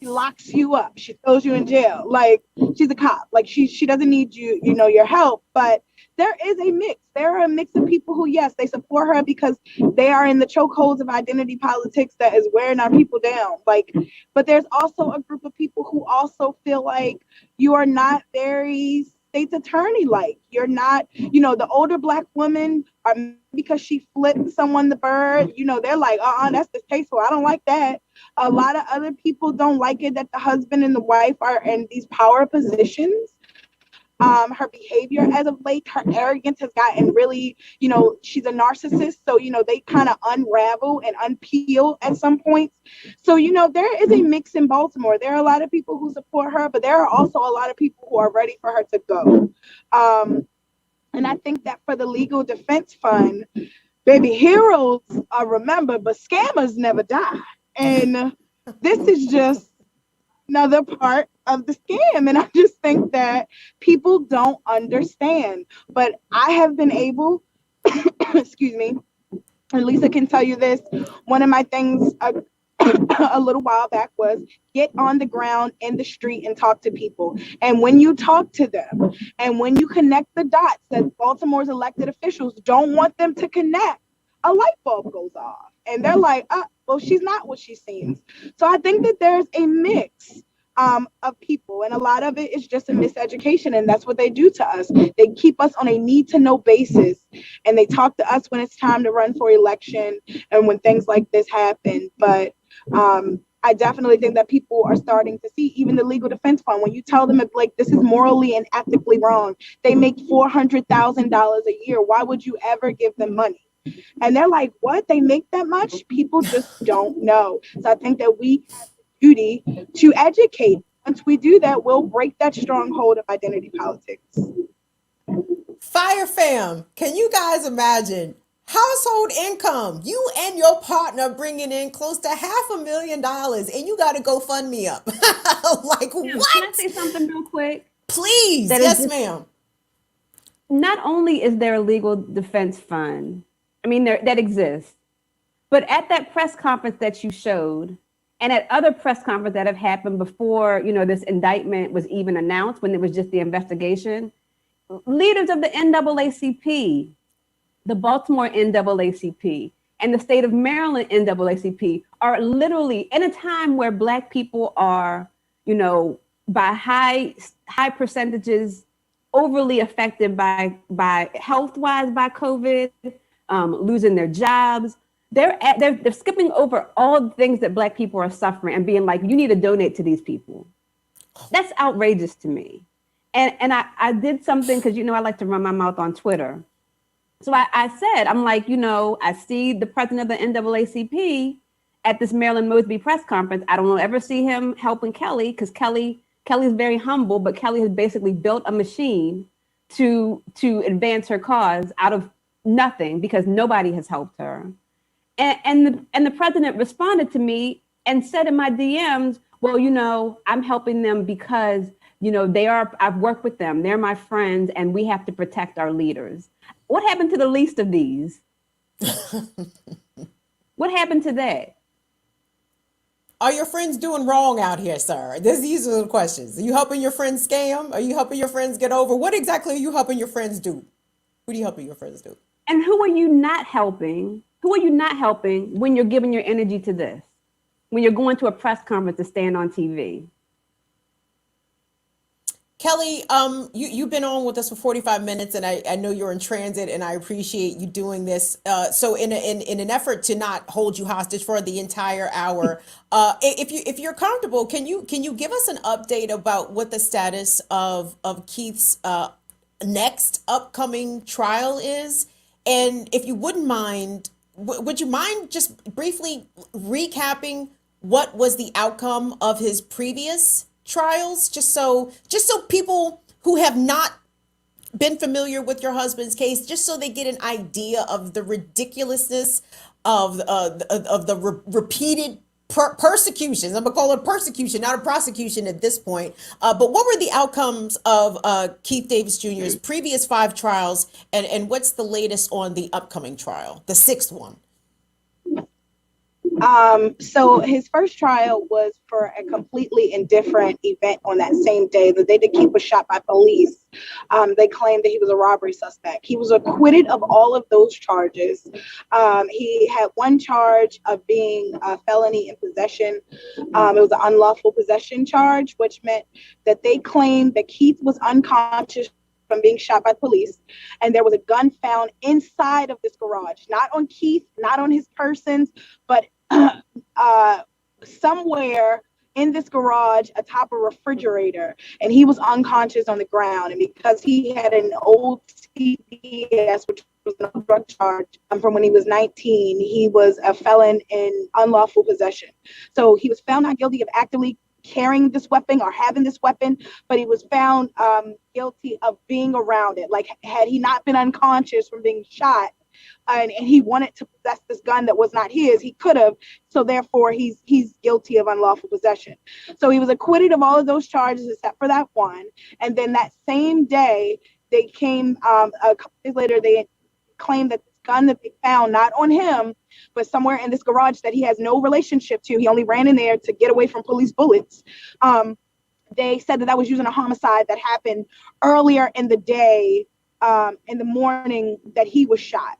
She locks you up. She throws you in jail. Like, she's a cop. Like, she doesn't need you, you know, your help. But there is a mix. There are a mix of people who, yes, they support her because they are in the chokeholds of identity politics that is wearing our people down. Like, but there's also a group of people who also feel like you are not very state's attorney like. You're not, you know, the older Black women are, because she flipped someone the bird, you know, they're like, that's distasteful. I don't like that. A lot of other people don't like it that the husband and the wife are in these power positions. Her behavior as of late, her arrogance has gotten really, you know, she's a narcissist. So, you know, they kind of unravel and unpeel at some points. So, you know, there is a mix in Baltimore. There are a lot of people who support her, but there are also a lot of people who are ready for her to go. And I think that for the legal defense fund, baby, heroes are remembered, but scammers never die. And this is just another part of the scam. And I just think that people don't understand. But I have been able, excuse me, and Lisa can tell you this, one of my things a little while back was get on the ground in the street and talk to people. And when you talk to them and when you connect the dots that Baltimore's elected officials don't want them to connect, a light bulb goes off. And they're like, well, she's not what she seems. So I think that there's a mix of people, and a lot of it is just a miseducation, and that's what they do to us. They keep us on a need-to-know basis, and they talk to us when it's time to run for election and when things like this happen. But I definitely think that people are starting to see, even the legal defense fund, when you tell them like this is morally and ethically wrong, they make $400,000 a year. Why would you ever give them money? And they're like, what? They make that much? People just don't know. So I think that we have the duty to educate. Once we do that, we'll break that stronghold of identity politics. Fire fam, can you guys imagine household income? You and your partner bringing in close to $500,000 and you got to go fund me up. Like, Kim, what? Can I say something real quick? Please. That is Yes, just- ma'am. Not only is there a legal defense fund, I mean, that exists, but at that press conference that you showed, and at other press conferences that have happened before, this indictment was even announced, when it was just the investigation, leaders of the NAACP, the Baltimore NAACP, and the state of Maryland NAACP are literally in a time where Black people are, by high percentages overly affected by health-wise by COVID, losing their jobs. They're skipping over all the things that Black people are suffering and being like, you need to donate to these people. That's outrageous to me. And I did something because, I like to run my mouth on Twitter. So I said, I'm like, I see the president of the NAACP at this Marilyn Mosby press conference. I don't ever see him helping Kelly, because Kelly's very humble, but Kelly has basically built a machine to advance her cause out of nothing because nobody has helped her. And the president responded to me and said in my DMs, well, I'm helping them because, I've worked with them. They're my friends and we have to protect our leaders. What happened to the least of these? What happened to that? Are your friends doing wrong out here, sir? These are the questions. Are you helping your friends scam? Are you helping your friends get over? What exactly are you helping your friends do? What are you helping your friends do? And who are you not helping? Who are you not helping when you're giving your energy to this? When you're going to a press conference to stand on TV? Kelly, you've been on with us for 45 minutes, and I know you're in transit, and I appreciate you doing this. So in an effort to not hold you hostage for the entire hour, if you're comfortable, can you give us an update about what the status of Keith's next upcoming trial is? And if you wouldn't mind, would you mind just briefly recapping what was the outcome of his previous trials, just so people who have not been familiar with your husband's case, just so they get an idea of the ridiculousness of the repeated persecutions. I'm gonna call it persecution, not a prosecution at this point. But what were the outcomes of Keith Davis Jr.'s previous 5 trials, and what's the latest on the upcoming trial, the 6th one? So his first trial was for a completely indifferent event on that same day. The day that Keith was shot by police, they claimed that he was a robbery suspect. He was acquitted of all of those charges. He had one charge of being a felony in possession. It was an unlawful possession charge, which meant that they claimed that Keith was unconscious from being shot by police, and there was a gun found inside of this garage, not on Keith, not on his persons, but somewhere in this garage atop a refrigerator, and he was unconscious on the ground. And because he had an old CPS, which was a drug charge from when he was 19, he was a felon in unlawful possession. So he was found not guilty of actively carrying this weapon or having this weapon, but he was found guilty of being around it. Like, had he not been unconscious from being shot, and he wanted to possess this gun that was not his, he could have. So therefore, he's guilty of unlawful possession. So he was acquitted of all of those charges except for that one. And then that same day, they came, a couple days later, they claimed that this gun that they found, not on him, but somewhere in this garage that he has no relationship to. He only ran in there to get away from police bullets. They said that was using a homicide that happened earlier in the day, in the morning that he was shot.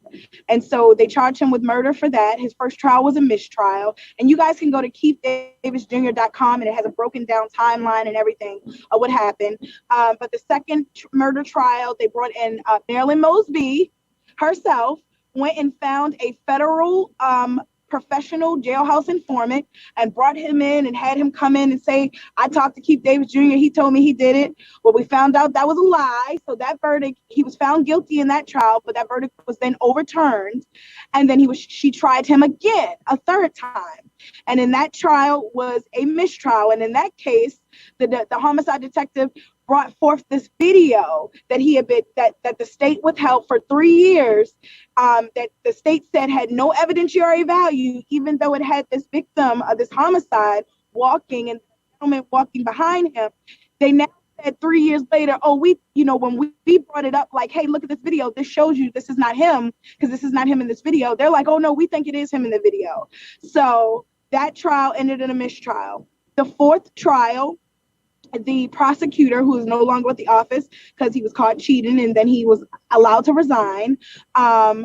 And so they charged him with murder for that. His first trial was a mistrial. And you guys can go to keithdavisjr.com, and it has a broken down timeline and everything of what happened. But the second murder trial, they brought in Marilyn Mosby herself, went and found a federal professional jailhouse informant and brought him in and had him come in and say, I talked to Keith Davis Jr. He told me he did it. Well, we found out that was a lie. So that verdict, he was found guilty in that trial, but that verdict was then overturned. And then she tried him again, a third time. And in that trial was a mistrial. And in that case, the homicide detective brought forth this video that he had been that the state withheld for 3 years, that the state said had no evidentiary value, even though it had this victim of this homicide walking and the gentleman walking behind him. They now said 3 years later, when we brought it up, like, hey, look at this video, this shows you this is not him, because this is not him in this video. They're like, oh no, we think it is him in the video. So that trial ended in a mistrial. The fourth trial, the prosecutor, who is no longer with the office because he was caught cheating and then he was allowed to resign, that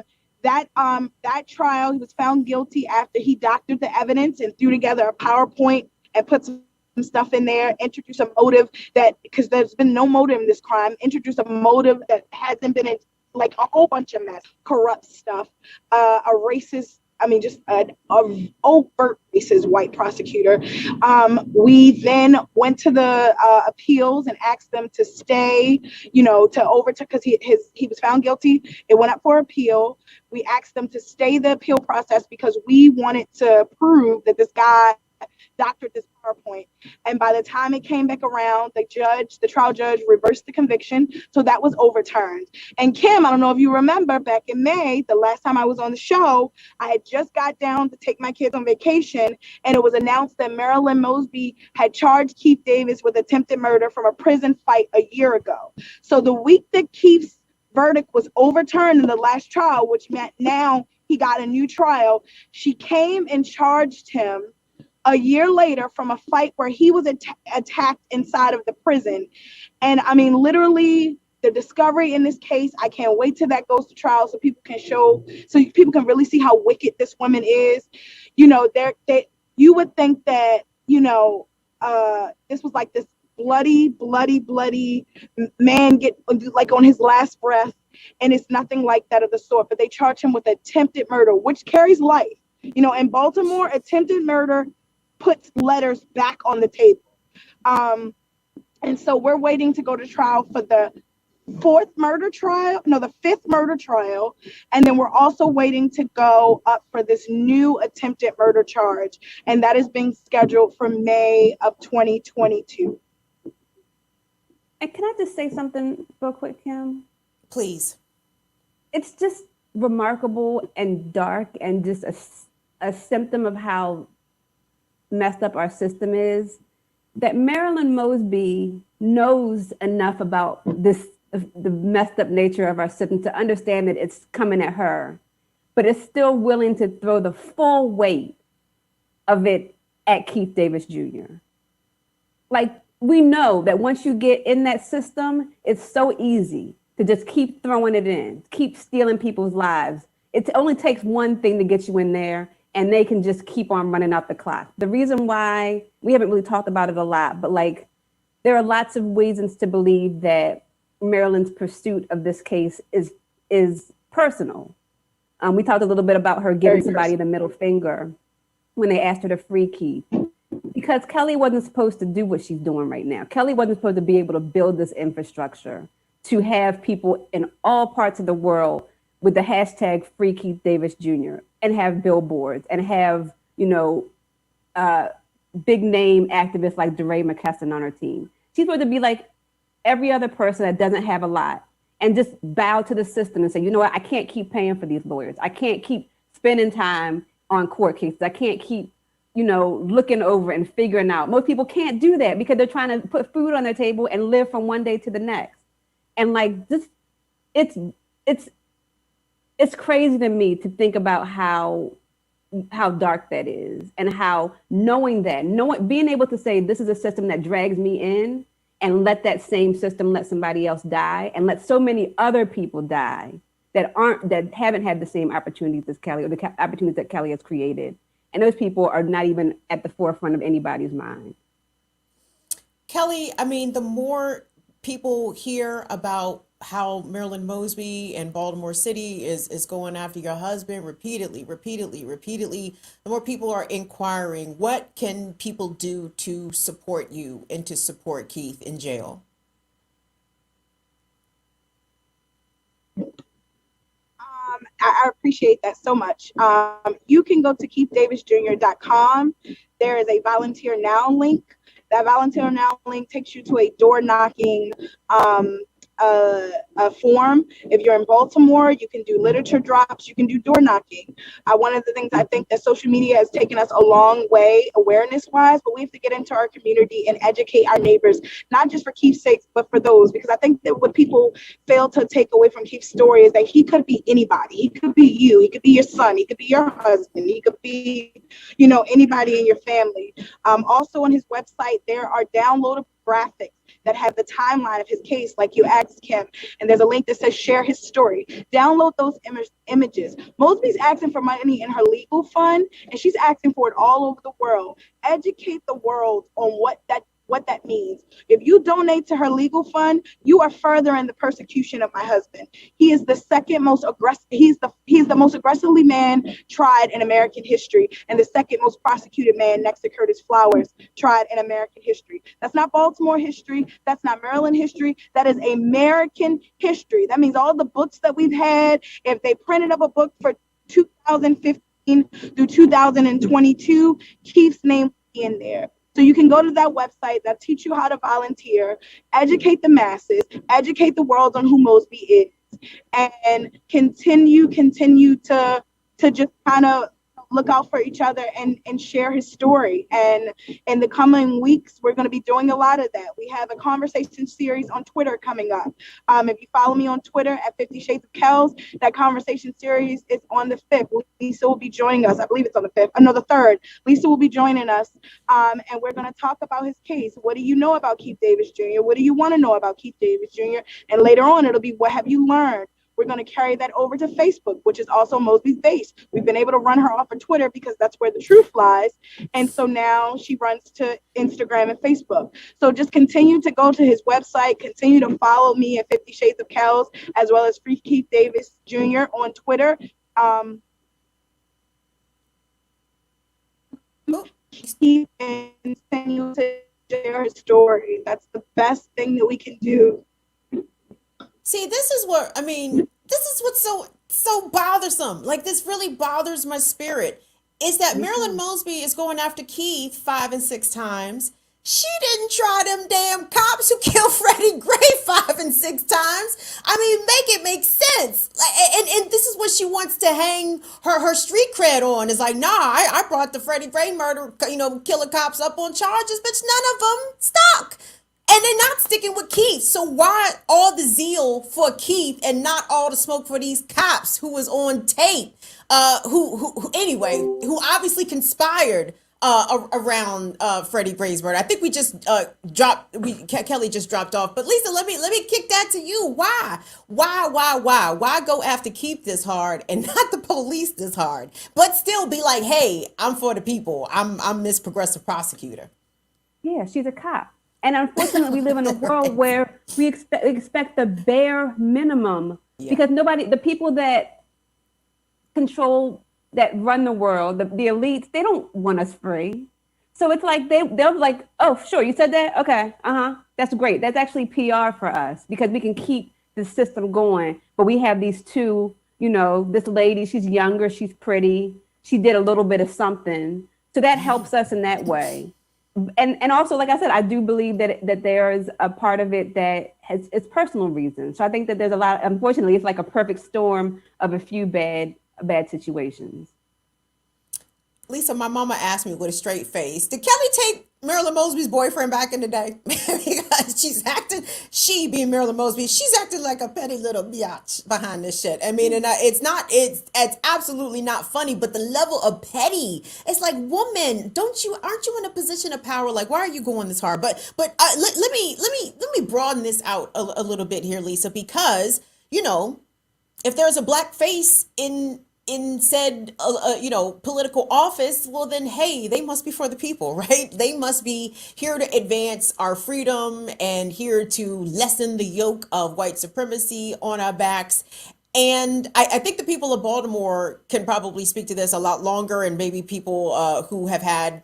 trial, he was found guilty after he doctored the evidence and threw together a PowerPoint and put some stuff in there, introduced a motive that, because there's been no motive in this crime, introduced a motive that hasn't been in, like a whole bunch of mess, corrupt stuff, a racist, just an overt racist white prosecutor. We then went to the appeals and asked them to stay, to overturn, because he was found guilty. It went up for appeal. We asked them to stay the appeal process because we wanted to prove that this guy doctored this PowerPoint. And by the time it came back around, the trial judge reversed the conviction. So that was overturned. And Kim, I don't know if you remember, back in May, the last time I was on the show, I had just got down to take my kids on vacation, and it was announced that Marilyn Mosby had charged Keith Davis with attempted murder from a prison fight a year ago. So the week that Keith's verdict was overturned in the last trial, which meant now he got a new trial, she came and charged him a year later from a fight where he was attacked inside of the prison. And literally the discovery in this case, I can't wait till that goes to trial so people can really see how wicked this woman is. You would think that, this was like this bloody man get like on his last breath. And it's nothing like that of the sort, but they charge him with attempted murder, which carries life. In Baltimore, attempted murder puts letters back on the table. And so we're waiting to go to trial for the fifth murder trial. And then we're also waiting to go up for this new attempted murder charge. And that is being scheduled for May of 2022. And can I just say something real quick, Kim? Please. It's just remarkable and dark and just a symptom of how messed up our system is, that Marilyn Mosby knows enough about the messed up nature of our system to understand that it's coming at her, but is still willing to throw the full weight of it at Keith Davis Jr. Like, we know that once you get in that system, it's so easy to just keep throwing it in, keep stealing people's lives. It only takes one thing to get you in there, and they can just keep on running out the clock. The reason why, we haven't really talked about it a lot, but there are lots of reasons to believe that Marilyn's pursuit of this case is personal. We talked a little bit about her giving somebody the middle finger when they asked her to free Keith, because Kelly wasn't supposed to do what she's doing right now. Kelly wasn't supposed to be able to build this infrastructure to have people in all parts of the world with the hashtag Free Keith Davis Jr. and have billboards and have, big name activists like DeRay McKesson on her team. She's supposed to be like every other person that doesn't have a lot and just bow to the system and say, you know what, I can't keep paying for these lawyers. I can't keep spending time on court cases. I can't keep, looking over and figuring out. Most people can't do that because they're trying to put food on their table and live from one day to the next. And it's it's crazy to me to think about how dark that is, and how knowing being able to say this is a system that drags me in, and let that same system let somebody else die, and let so many other people die that haven't had the same opportunities as Kelly, or the opportunities that Kelly has created. And those people are not even at the forefront of anybody's mind. Kelly, I mean, the more people hear about how Marilyn Mosby and Baltimore City is going after your husband repeatedly, the more people are inquiring, what can people do to support you and to support Keith in jail? I appreciate that so much. You can go to keithdavisjr.com. There is a volunteer now link. That volunteer now link takes you to a door knocking a form. If you're in Baltimore, you can do literature drops, you can do door knocking. One of the things I think that social media has taken us a long way awareness wise, but we have to get into our community and educate our neighbors, not just for Keith's sake, but for those, because I think that what people fail to take away from Keith's story is that he could be anybody. He could be you, he could be your son, he could be your husband, he could be, anybody in your family. Also on his website, there are downloadable graphics that have the timeline of his case, like you asked him. And there's a link that says share his story. Download those images. Mosby's asking for money in her legal fund, and she's asking for it all over the world. Educate the world on what that means. If you donate to her legal fund, you are furthering the persecution of my husband. He is the second most aggressive. He's the most aggressively man tried in American history, and the second most prosecuted man next to Curtis Flowers tried in American history. That's not Baltimore history. That's not Maryland history. That is American history. That means all the books that we've had. If they printed up a book for 2015 through 2022, Keith's name will be in there. So you can go to that website that teach you how to volunteer, educate the masses, educate the world on who Mosby is, and continue to just kind of look out for each other and share his story. And in the coming weeks, we're going to be doing a lot of that. We have a conversation series on Twitter coming up. If you follow me on Twitter at 50 Shades of Kels, that conversation series is on the 5th. Lisa will be joining us. I believe it's on the 5th. No, the 3rd. Lisa will be joining us. And we're going to talk about his case. What do you know about Keith Davis Jr.? What do you want to know about Keith Davis Jr.? And later on, it'll be, what have you learned? We're going to carry that over to Facebook, which is also Mosby's base. We've been able to run her off of Twitter because that's where the truth lies. And so now she runs to Instagram and Facebook. So just continue to go to his website, continue to follow me at 50 Shades of Kels, as well as Free Keith Davis Jr. on Twitter. Keep and continue to share his story. That's the best thing that we can do. See, this is what's so bothersome. Like, this really bothers my spirit, is that Marilyn Mosby is going after Keith 5 and 6 times. She didn't try them damn cops who killed Freddie Gray 5 and 6 times. I mean, make it make sense. And this is what she wants to hang her street cred on. Is like, nah, I brought the Freddie Gray murder, killer cops up on charges, but none of them stuck. And they're not sticking with Keith. So why all the zeal for Keith and not all the smoke for these cops who was on tape, who obviously conspired around Freddie Gray's murder? I think we just Kelly just dropped off. But Lisa, let me kick that to you. Why go after Keith this hard and not the police this hard, but still be like, hey, I'm for the people. I'm this progressive prosecutor. Yeah, she's a cop. And unfortunately, we live in a world where we expect the bare minimum, because the people that control, that run the world, the elites, they don't want us free. So it's like they'll be like, oh, sure, you said that? Okay, that's great. That's actually PR for us, because we can keep the system going. But we have these two, this lady, she's younger, she's pretty, she did a little bit of something. So that helps us in that way. And also, like I said, I do believe that there is a part of it that has its personal reasons. So I think that there's a lot. Unfortunately, it's like a perfect storm of a few bad situations. Lisa, my mama asked me with a straight face, did Kelly take Marilyn Mosby's boyfriend back in the day because she being Marilyn Mosby, she's acting like a petty little biatch behind this shit. I mean, and it's absolutely not funny, but the level of petty, it's like, woman, aren't you in a position of power? Like, why are you going this hard? But let me broaden this out a little bit here, Lisa, because, if there's a black face in said political office, well then, hey, they must be for the people, right? They must be here to advance our freedom and here to lessen the yoke of white supremacy on our backs. And I think the people of Baltimore can probably speak to this a lot longer, and maybe people who have had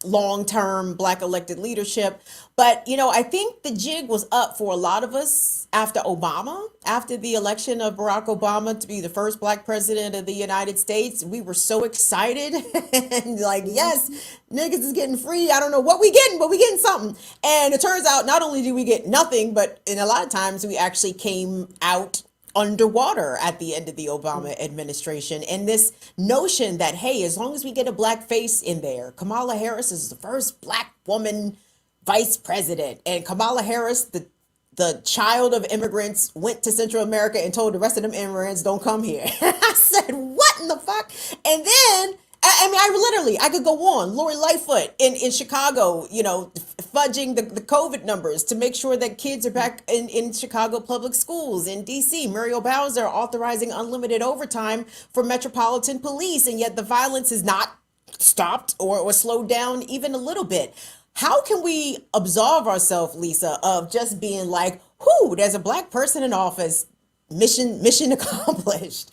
long-term black elected leadership. But, I think the jig was up for a lot of us after the election of Barack Obama to be the first black president of the United States. We were so excited and like, yes, niggas is getting free. I don't know what we getting, but we getting something. And it turns out not only do we get nothing, but in a lot of times we actually came out underwater at the end of the Obama administration. And this notion that, hey, as long as we get a black face in there, Kamala Harris is the first black woman vice president. And Kamala Harris, the child of immigrants, went to Central America and told the rest of them immigrants, don't come here. I said, what in the fuck? And then, I could go on. Lori Lightfoot in Chicago, fudging the COVID numbers to make sure that kids are back in Chicago public schools. In DC, Muriel Bowser authorizing unlimited overtime for Metropolitan Police, and yet the violence is not stopped or slowed down even a little bit. How can we absolve ourselves, Lisa, of just being like, whoo, there's a black person in office, mission accomplished?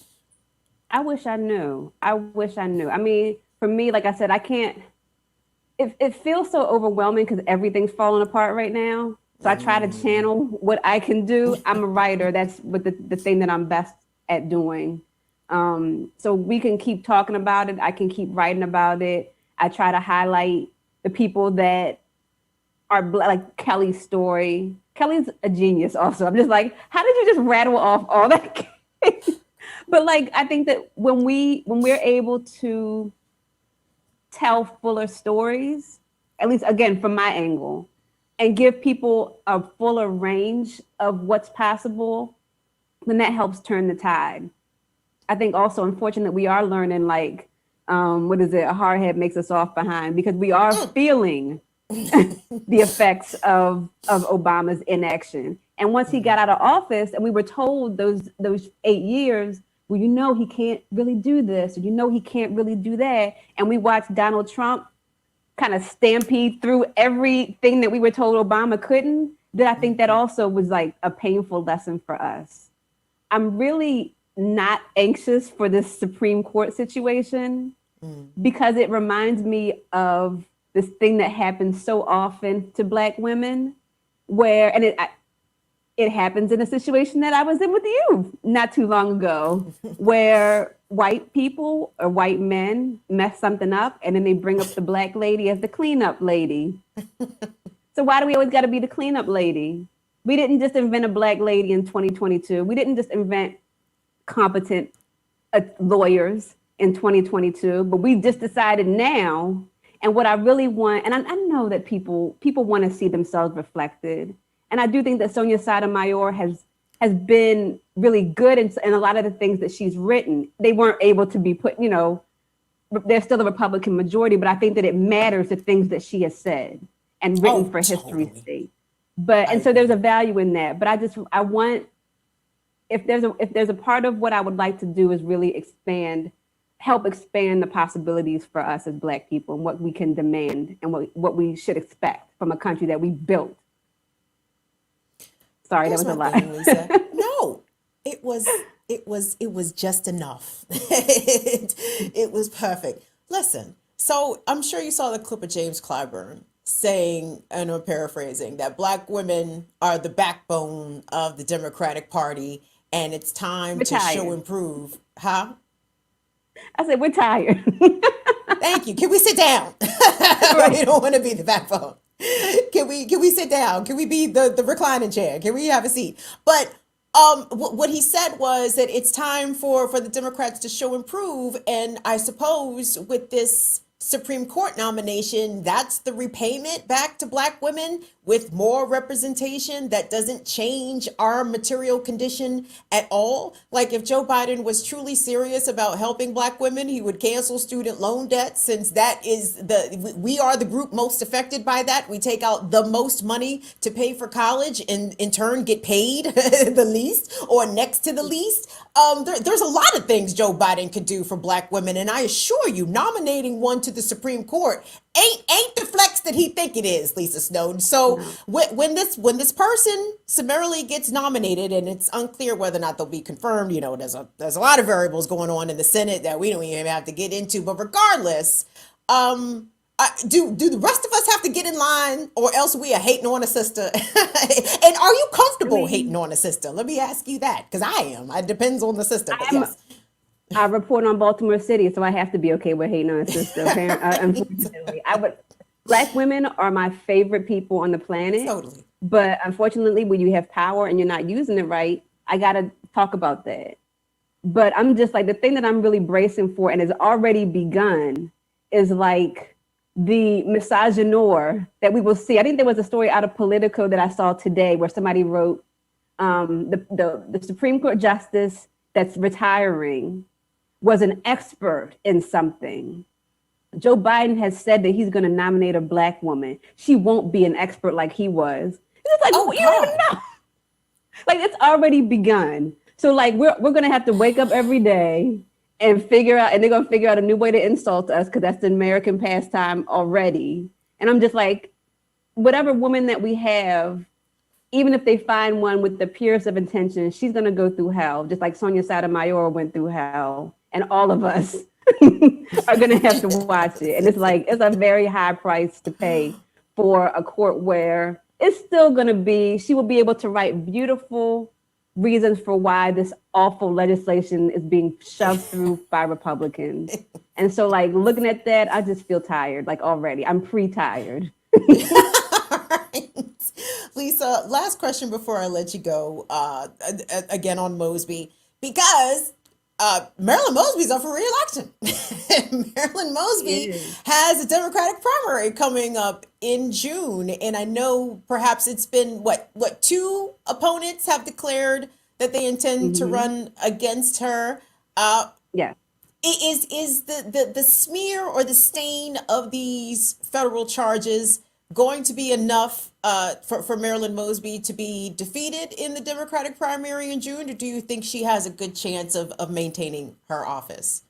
I wish I knew. I mean, for me, like I said, I can't, it feels so overwhelming because everything's falling apart right now. So I try to channel what I can do. I'm a writer. That's what the thing that I'm best at doing. So we can keep talking about it. I can keep writing about it. I try to highlight the people that are like Kelly's story. Kelly's a genius also. I'm just like, how did you just rattle off all that? But like, I think that when we're able to tell fuller stories, at least again, from my angle, and give people a fuller range of what's possible, then that helps turn the tide. I think also, unfortunately, we are learning like, what is it? A hard head makes us off behind, because we are feeling the effects of Obama's inaction. And once he got out of office and we were told those 8 years, well, he can't really do this, or he can't really do that. And we watched Donald Trump kind of stampede through everything that we were told Obama couldn't. Then I think that also was like a painful lesson for us. I'm really not anxious for this Supreme Court situation because it reminds me of this thing that happens so often to Black women, where, and it happens in a situation that I was in with you not too long ago, where white people or white men mess something up and then they bring up the Black lady as the cleanup lady. So why do we always got to be the cleanup lady? We didn't just invent a Black lady in 2022. We didn't just invent competent lawyers in 2022, but we just decided now. And what I really want, and I know that people want to see themselves reflected. And I do think that Sonia Sotomayor has been really good in a lot of the things that she's written. They weren't able to be put, they're still a Republican majority, but I think that it matters the things that she has said and written for history's sake. But, and so there's a value in that. But I want, if there's a part of what I would like to do is really help expand the possibilities for us as Black people and what we can demand and what we should expect from a country that we built. Sorry, that was a lot. No, it was just enough. It was perfect. Listen, so I'm sure you saw the clip of James Clyburn saying, and I'm paraphrasing, that Black women are the backbone of the Democratic Party and it's time to show and prove. Huh? I said, we're tired. Thank you. Can we sit down? We don't want to be the backbone. Can we sit down? Can we be the reclining chair? Can we have a seat? But what he said was that it's time for the Democrats to show and prove. And I suppose with this Supreme Court nomination, that's the repayment back to Black women with more representation that doesn't change our material condition at all. Like if Joe Biden was truly serious about helping Black women, he would cancel student loan debt, since that is we are the group most affected by that. We take out the most money to pay for college and in turn get paid the least or next to the least. There's a lot of things Joe Biden could do for Black women, and I assure you, nominating one to the Supreme Court ain't the flex that he think it is, Lisa Snowden. So when this person summarily gets nominated, and it's unclear whether or not they'll be confirmed, there's a lot of variables going on in the Senate that we don't even have to get into. But regardless, do the rest of us have to get in line, or else we are hating on a sister? And are you comfortable hating on a sister? Let me ask you that, because I am. It depends on the sister. But yes. I report on Baltimore City, so I have to be okay with hating on a sister. Unfortunately, Black women are my favorite people on the planet. Totally. But unfortunately, when you have power and you're not using it right, I gotta talk about that. But I'm just like, the thing that I'm really bracing for, and has already begun, is like the misogynoir that we will see. I think there was a story out of Politico that I saw today where somebody wrote the Supreme Court justice that's retiring was an expert in something. Joe Biden has said that he's going to nominate a Black woman. She won't be an expert like he was. It's like, you don't even know. Like, it's already begun. So like, we're going to have to wake up every day and figure out, and they're going to figure out a new way to insult us, because that's the American pastime already. And I'm just like, whatever woman that we have, even if they find one with the purest of intentions, she's going to go through hell, just like Sonia Sotomayor went through hell. And all of us are going to have to watch it. And it's like, it's a very high price to pay for a court where it's still going to be, she will be able to write beautiful reasons for why this awful legislation is being shoved through by Republicans. And so like, looking at that, I just feel tired, like already. I'm pre-tired. Lisa, last question before I let you go, again on Mosby, because Marilyn Mosby's up for re-election. Marilyn Mosby has a Democratic primary coming up in June. And I know perhaps it's been, what, two opponents have declared that they intend to run against her. Yeah. Is the smear or the stain of these federal charges going to be enough for Marilyn Mosby to be defeated in the Democratic primary in June, or do you think she has a good chance of maintaining her office?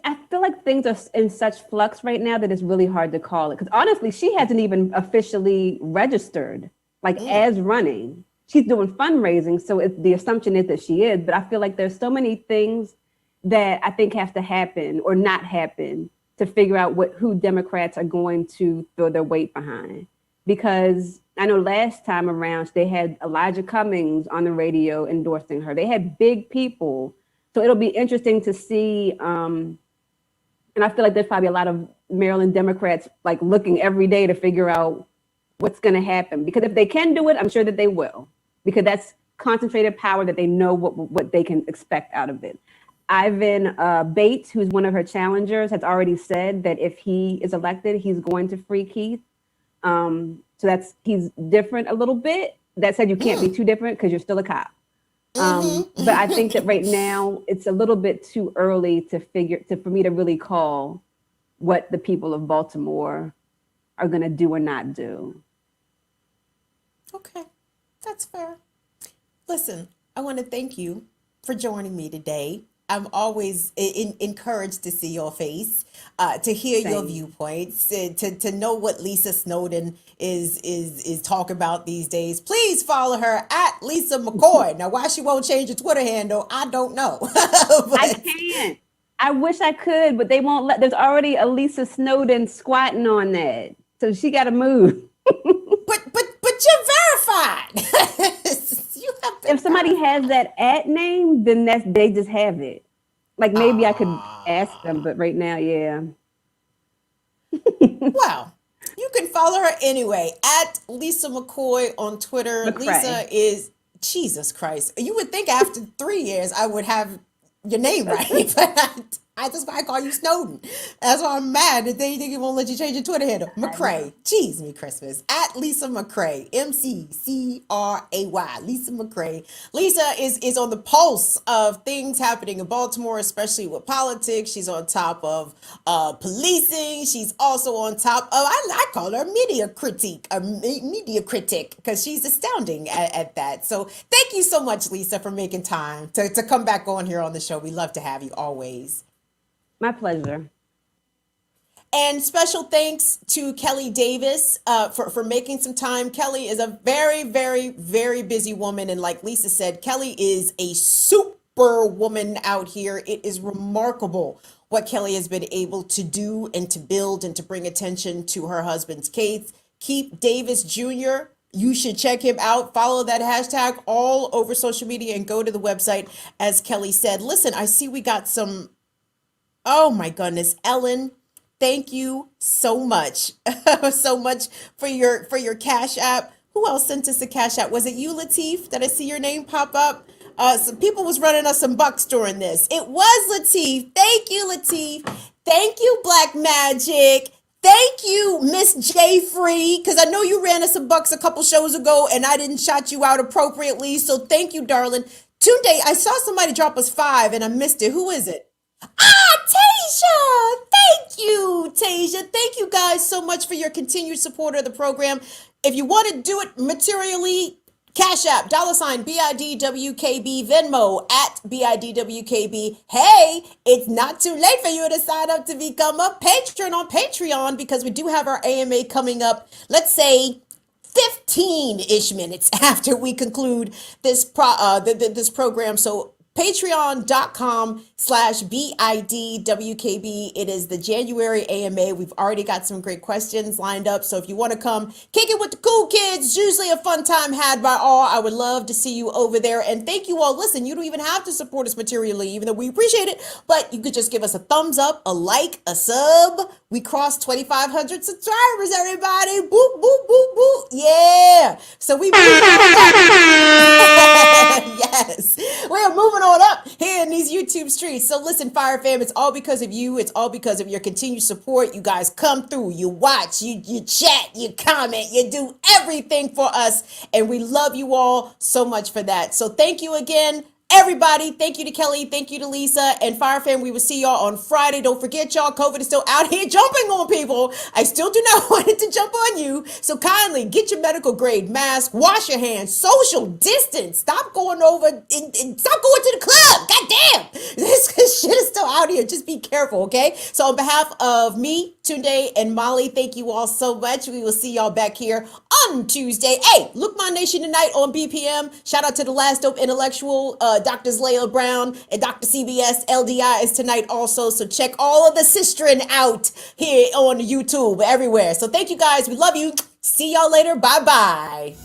I feel like things are in such flux right now that it's really hard to call it. Because honestly, she hasn't even officially registered as running. She's doing fundraising, so the assumption is that she is. But I feel like there's so many things that I think have to happen or not happen to figure out who Democrats are going to throw their weight behind. Because I know last time around, they had Elijah Cummings on the radio endorsing her. They had big people. So it'll be interesting to see. And I feel like there's probably a lot of Maryland Democrats like looking every day to figure out what's going to happen. Because if they can do it, I'm sure that they will. Because that's concentrated power that they know what they can expect out of it. Ivan Bates, who's one of her challengers, has already said that if he is elected, he's going to free Keith. So he's different a little bit. That said, you can't be too different because you're still a cop. But I think that right now it's a little bit too early for me to really call what the people of Baltimore are going to do or not do. Okay, that's fair. Listen, I want to thank you for joining me today. I'm always encouraged to see your face, to hear your viewpoints, to know what Lisa Snowden is talking about these days. Please follow her at Lisa McCoy. Now, why she won't change her Twitter handle, I don't know. I can't. I wish I could, but they won't let. There's already a Lisa Snowden squatting on that, so she got to move. But you're verified. If somebody has that at name, then they just have it. Like maybe I could ask them, but right now, yeah. Well, you can follow her anyway at Lisa McCoy on Twitter. McCray. Lisa is Jesus Christ. You would think after 3 years I would have your name right, but That's why I call you Snowden. That's why I'm mad that they think it won't let you change your Twitter handle. McCray. Jeez, me Christmas. At Lisa McCray. McCray. Lisa McCray. Lisa is on the pulse of things happening in Baltimore, especially with politics. She's on top of policing. She's also on top of, I call her media critique, a media critic, because she's astounding at that. So thank you so much, Lisa, for making time to come back on here on the show. We love to have you always. My pleasure. And special thanks to Kelly Davis for making some time. Kelly is a very, very, very busy woman. And like Lisa said, Kelly is a super woman out here. It is remarkable what Kelly has been able to do and to build and to bring attention to her husband's case. Keep Davis Jr. You should check him out. Follow that hashtag all over social media and go to the website, as Kelly said. Listen, I see we got some. Oh my goodness, Ellen, thank you so much. So much for your Cash App. Who else sent us a Cash App? Was it you, Latif? Did I see your name pop up? Some people was running us some bucks during this. It was Latif. Thank you, Latif. Thank you, Black Magic. Thank you, Miss J Free, because I know you ran us some bucks a couple shows ago and I didn't shout you out appropriately. So thank you, darling. Today, I saw somebody drop us 5 and I missed it. Who is it? Tasia! Thank you, Tasia. Thank you guys so much for your continued support of the program. If you want to do it materially, Cash App, $BIDWKB, Venmo at BIDWKB. Hey, it's not too late for you to sign up to become a patron on Patreon, because we do have our AMA coming up, let's say 15-ish minutes after we conclude this program. So patreon.com/BIDWKB. It is the January AMA. We've already got some great questions lined up. So if you want to come kick it with the cool kids, it's usually a fun time had by all. I would love to see you over there. And thank you all. Listen, you don't even have to support us materially, even though we appreciate it, but you could just give us a thumbs up, a like, a sub. We crossed 2,500 subscribers, everybody. Boop, boop, boop, boop. Yeah. So we yes, we're moving on up here in these YouTube streets. So listen, Fire Fam, it's all because of you. It's all because of your continued support. You guys come through, you watch, you chat, you comment, you do everything for us. And we love you all so much for that. So thank you again, everybody. Thank you to Kelly. Thank you to Lisa. And Fire Fam, we will see y'all on Friday. Don't forget, y'all, COVID is still out here jumping on people. I still do not want it to jump on you. So kindly get your medical grade mask, wash your hands, social distance. Stop going over and stop going to the club. God damn. This shit is still out here. Just be careful, okay? So on behalf of me, Tunde, and Molly, thank you all so much. We will see y'all back here on Tuesday. Hey, Look My Nation tonight on BPM. Shout out to the last dope intellectual, Drs. Leila Brown and Dr. CBS. LDI is tonight also. So check all of the sistering out here on YouTube, everywhere. So thank you guys. We love you. See y'all later. Bye-bye.